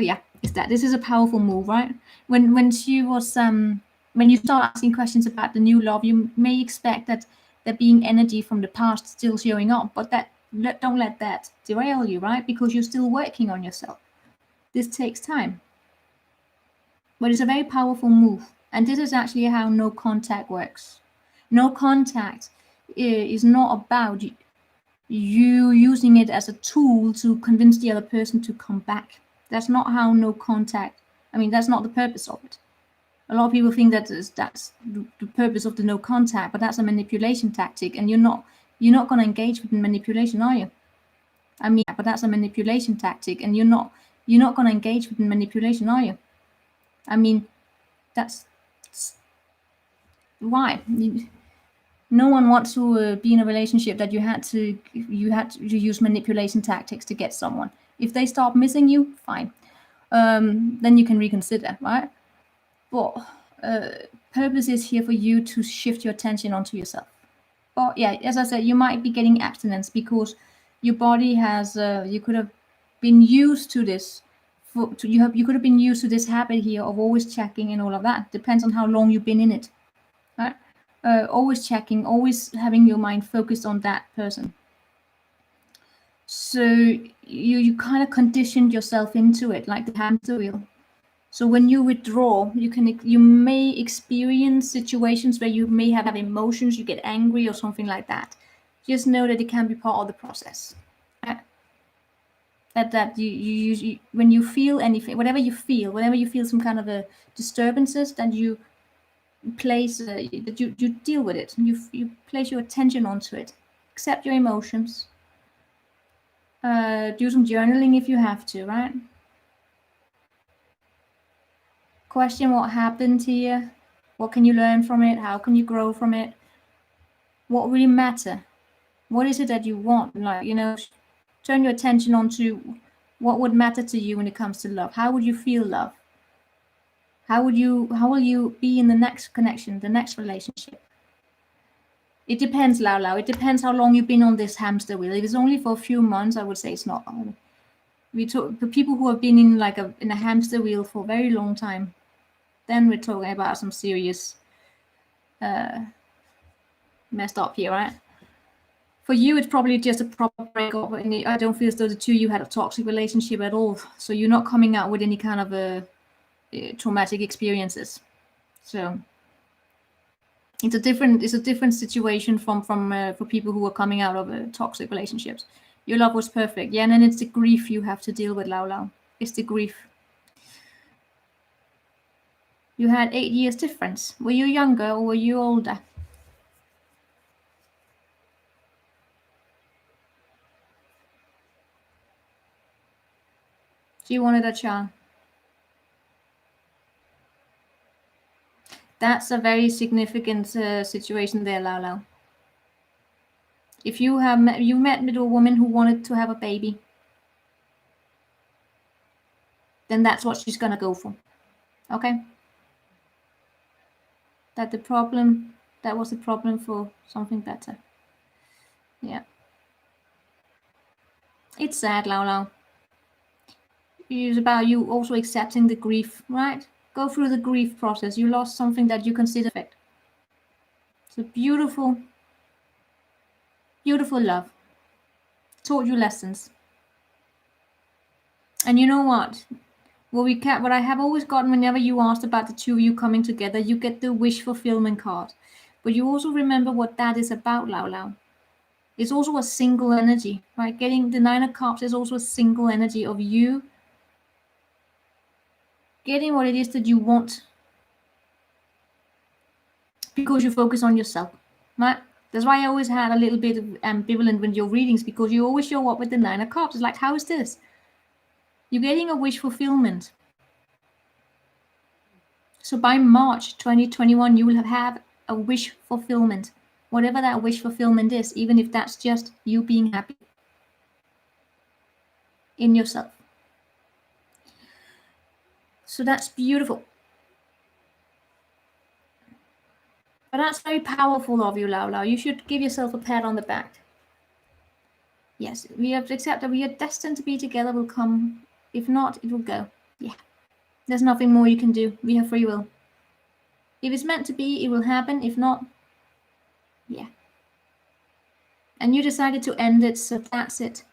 is that this is a powerful move, right? When she was when you start asking questions about the new love, you may expect that there being energy from the past still showing up, but don't let that derail you, right? Because you're still working on yourself. This takes time, but it's a very powerful move, and this is actually how no contact works. No contact is not about you using it as a tool to convince the other person to come back. That's not how no contact, that's not the purpose of it. A lot of people think that's the purpose of the no contact, but that's a manipulation tactic, and you're not going to engage with manipulation, are you? But that's a manipulation tactic, and you're not going to engage with manipulation, are you? That's why. No one wants to be in a relationship that you had to use manipulation tactics to get someone. If they start missing you, fine. Then you can reconsider, right? But purpose is here for you to shift your attention onto yourself. But yeah, as I said, you might be getting abstinence because your body has you could have been used to this. You could have been used to this habit here of always checking and all of that. Depends on how long you've been in it, right? But yeah, Lau Lau, what I want to say, always checking, always having your mind focused on that person. So you kind of conditioned yourself into it, like the hamster wheel. So when you withdraw, you may experience situations where you may have emotions, you get angry or something like that. Just know that it can be part of the process. That you when you feel anything, whatever you feel some kind of a disturbances, that you place that you deal with it. You place your attention onto it. Accept your emotions. Do some journaling if you have to, right? Question what happened here. What can you learn from it? How can you grow from it? What really matter? What is it that you want? Like, turn your attention onto what would matter to you when it comes to love. How would you feel love? How will you be in the next connection, the next relationship? It depends, Lau Lau. It depends how long you've been on this hamster wheel. If it's only for a few months, I would say it's not. We talk the people who have been in a hamster wheel for a very long time. Then we're talking about some serious messed up here, right? For you, it's probably just a proper breakup, and I don't feel as though the two of you had a toxic relationship at all. So you're not coming out with any kind of traumatic experiences. So it's a different situation from for people who are coming out of toxic relationships. Your love was perfect, yeah, and then it's the grief you have to deal with, Lau Lau. It's the grief. You had 8 years difference. Were you younger or were you older? So you wanted a child. That's a very significant situation there, Lau Lau. If you met with a woman who wanted to have a baby, then that's what she's gonna go for. Okay? That was the problem for something better. Yeah. It's sad, Lau Lau. It's about you also accepting the grief, right? Go through the grief process. You lost something that you consider perfect. It's a beautiful, beautiful love. Taught you lessons. And you know what? What I have always gotten whenever you asked about the two of you coming together, you get the wish fulfillment card. But you also remember what that is about, Lau Lau. It's also a single energy, right? Getting the Nine of Cups is also a single energy of you getting what it is that you want because you focus on yourself, right? That's why I always had a little bit of ambivalent with your readings, because you always show up with the Nine of Cups. It's like, how is this? You're getting a wish fulfillment. So by March 2021, you will have a wish fulfillment, whatever that wish fulfillment is, even if that's just you being happy in yourself. So that's beautiful. But that's very powerful of you, Lau Lau. You should give yourself a pat on the back. Yes, we have to accept that we are destined to be together. Will come. If not, it will go. Yeah. There's nothing more you can do. We have free will. If it's meant to be, it will happen. If not, yeah. And you decided to end it, so that's it.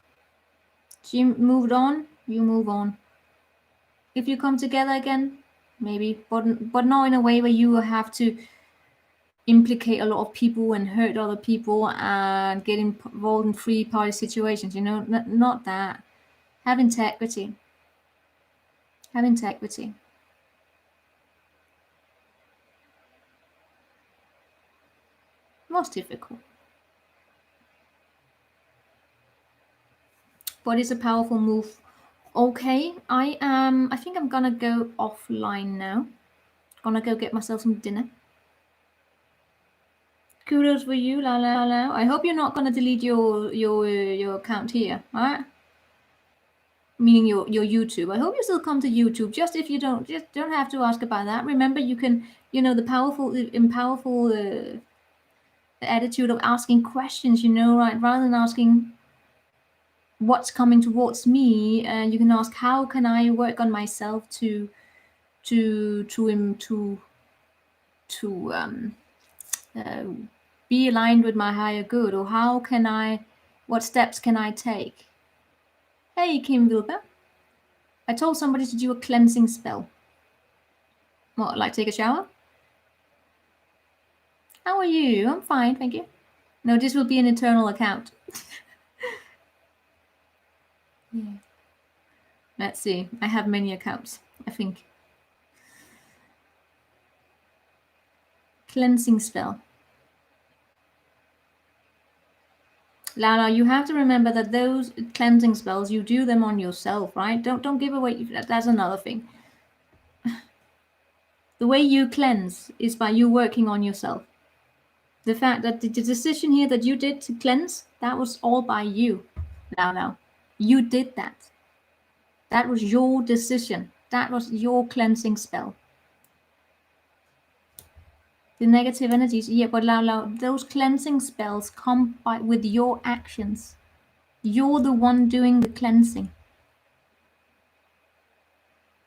So you moved on, you move on. If you come together again, maybe, but not in a way where you have to implicate a lot of people and hurt other people and get involved in free party situations, not that. Have integrity. Have integrity. Most difficult. But it's a powerful move. Okay, I think I'm gonna go offline now. Gonna go get myself some dinner. Kudos for you, Lau Lau. I hope you're not gonna delete your account here, alright? Meaning your YouTube. I hope you still come to YouTube. Just if you don't have to ask about that. Remember, you can, the powerful attitude of asking questions, right? Rather than asking what's coming towards me, you can ask, how can I work on myself to be aligned with my higher good, or what steps can I take? Hey, Kim Wilber. I told somebody to do a cleansing spell. What, like take a shower? How are you? I'm fine, thank you. No, this will be an internal account. Yeah. Let's see. I have many accounts, I think. Cleansing spell. Lala, you have to remember that those cleansing spells, you do them on yourself, right? Don't give away. That's another thing. The way you cleanse is by you working on yourself. The fact that the decision here that you did to cleanse, that was all by you. Now, you did that. That was your decision. That was your cleansing spell. The negative energies, yeah, but those cleansing spells come with your actions. You're the one doing the cleansing.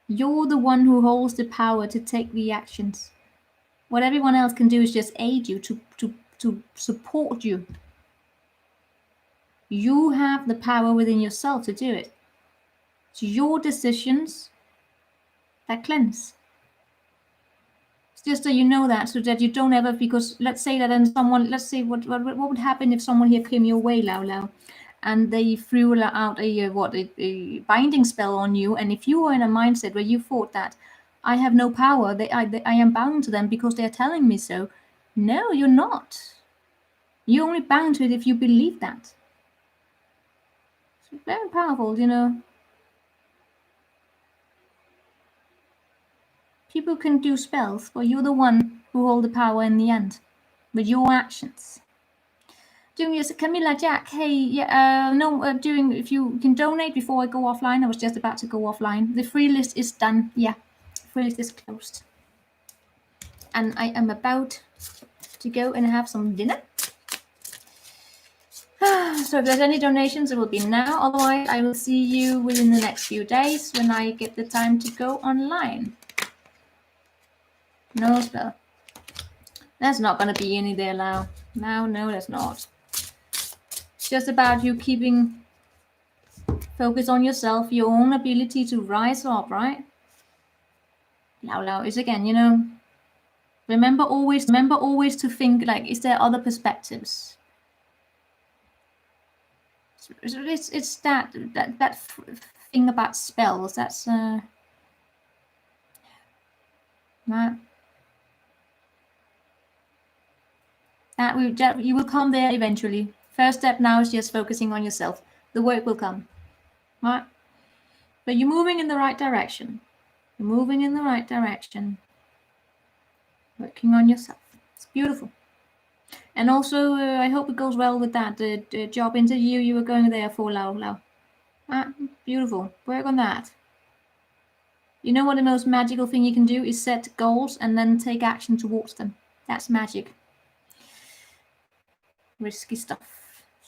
You're the one who holds the power to take the actions. What everyone else can do is just aid you, to support you. You have the power within yourself to do it. It's your decisions that cleanse. It's just that you know that, so that you don't ever, because let's say that then someone, let's say what would happen if someone here came your way, Lao, and they threw out a binding spell on you, and if you were in a mindset where you thought that I have no power, I am bound to them because they're telling me so. No, you're not. You're only bound to it if you believe that. It's very powerful, you know. People can do spells, but you're the one who hold the power in the end with your actions. Camilla, Jack, hey, yeah, if you can donate before I go offline. I was just about to go offline. The free list is done. Yeah, free list is closed. And I am about to go and have some dinner. So if there's any donations, it will be now. Otherwise, I will see you within the next few days when I get the time to go online. No spell. That's not going to be any there, Lau. No, that's not. It's just about you keeping focus on yourself, your own ability to rise up, right? Lau is again, you know, remember always to think, like, is there other perspectives? It's that thing about spells. That's right. That you will come there eventually. First step now is just focusing on yourself. The work will come, right? But you're moving in the right direction. You're moving in the right direction. Working on yourself. It's beautiful. And also, I hope it goes well with that the job interview you were going there for, Lau. Beautiful. Work on that. You know what the most magical thing you can do is set goals and then take action towards them. That's magic. Risky stuff.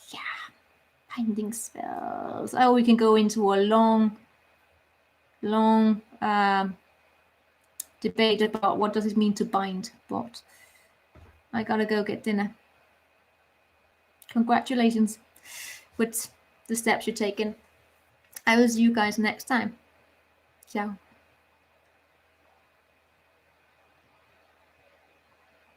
Yeah. Binding spells. Oh, we can go into a long debate about what does it mean to bind, but I gotta go get dinner. Congratulations with the steps you're taking. I will see you guys next time. Ciao.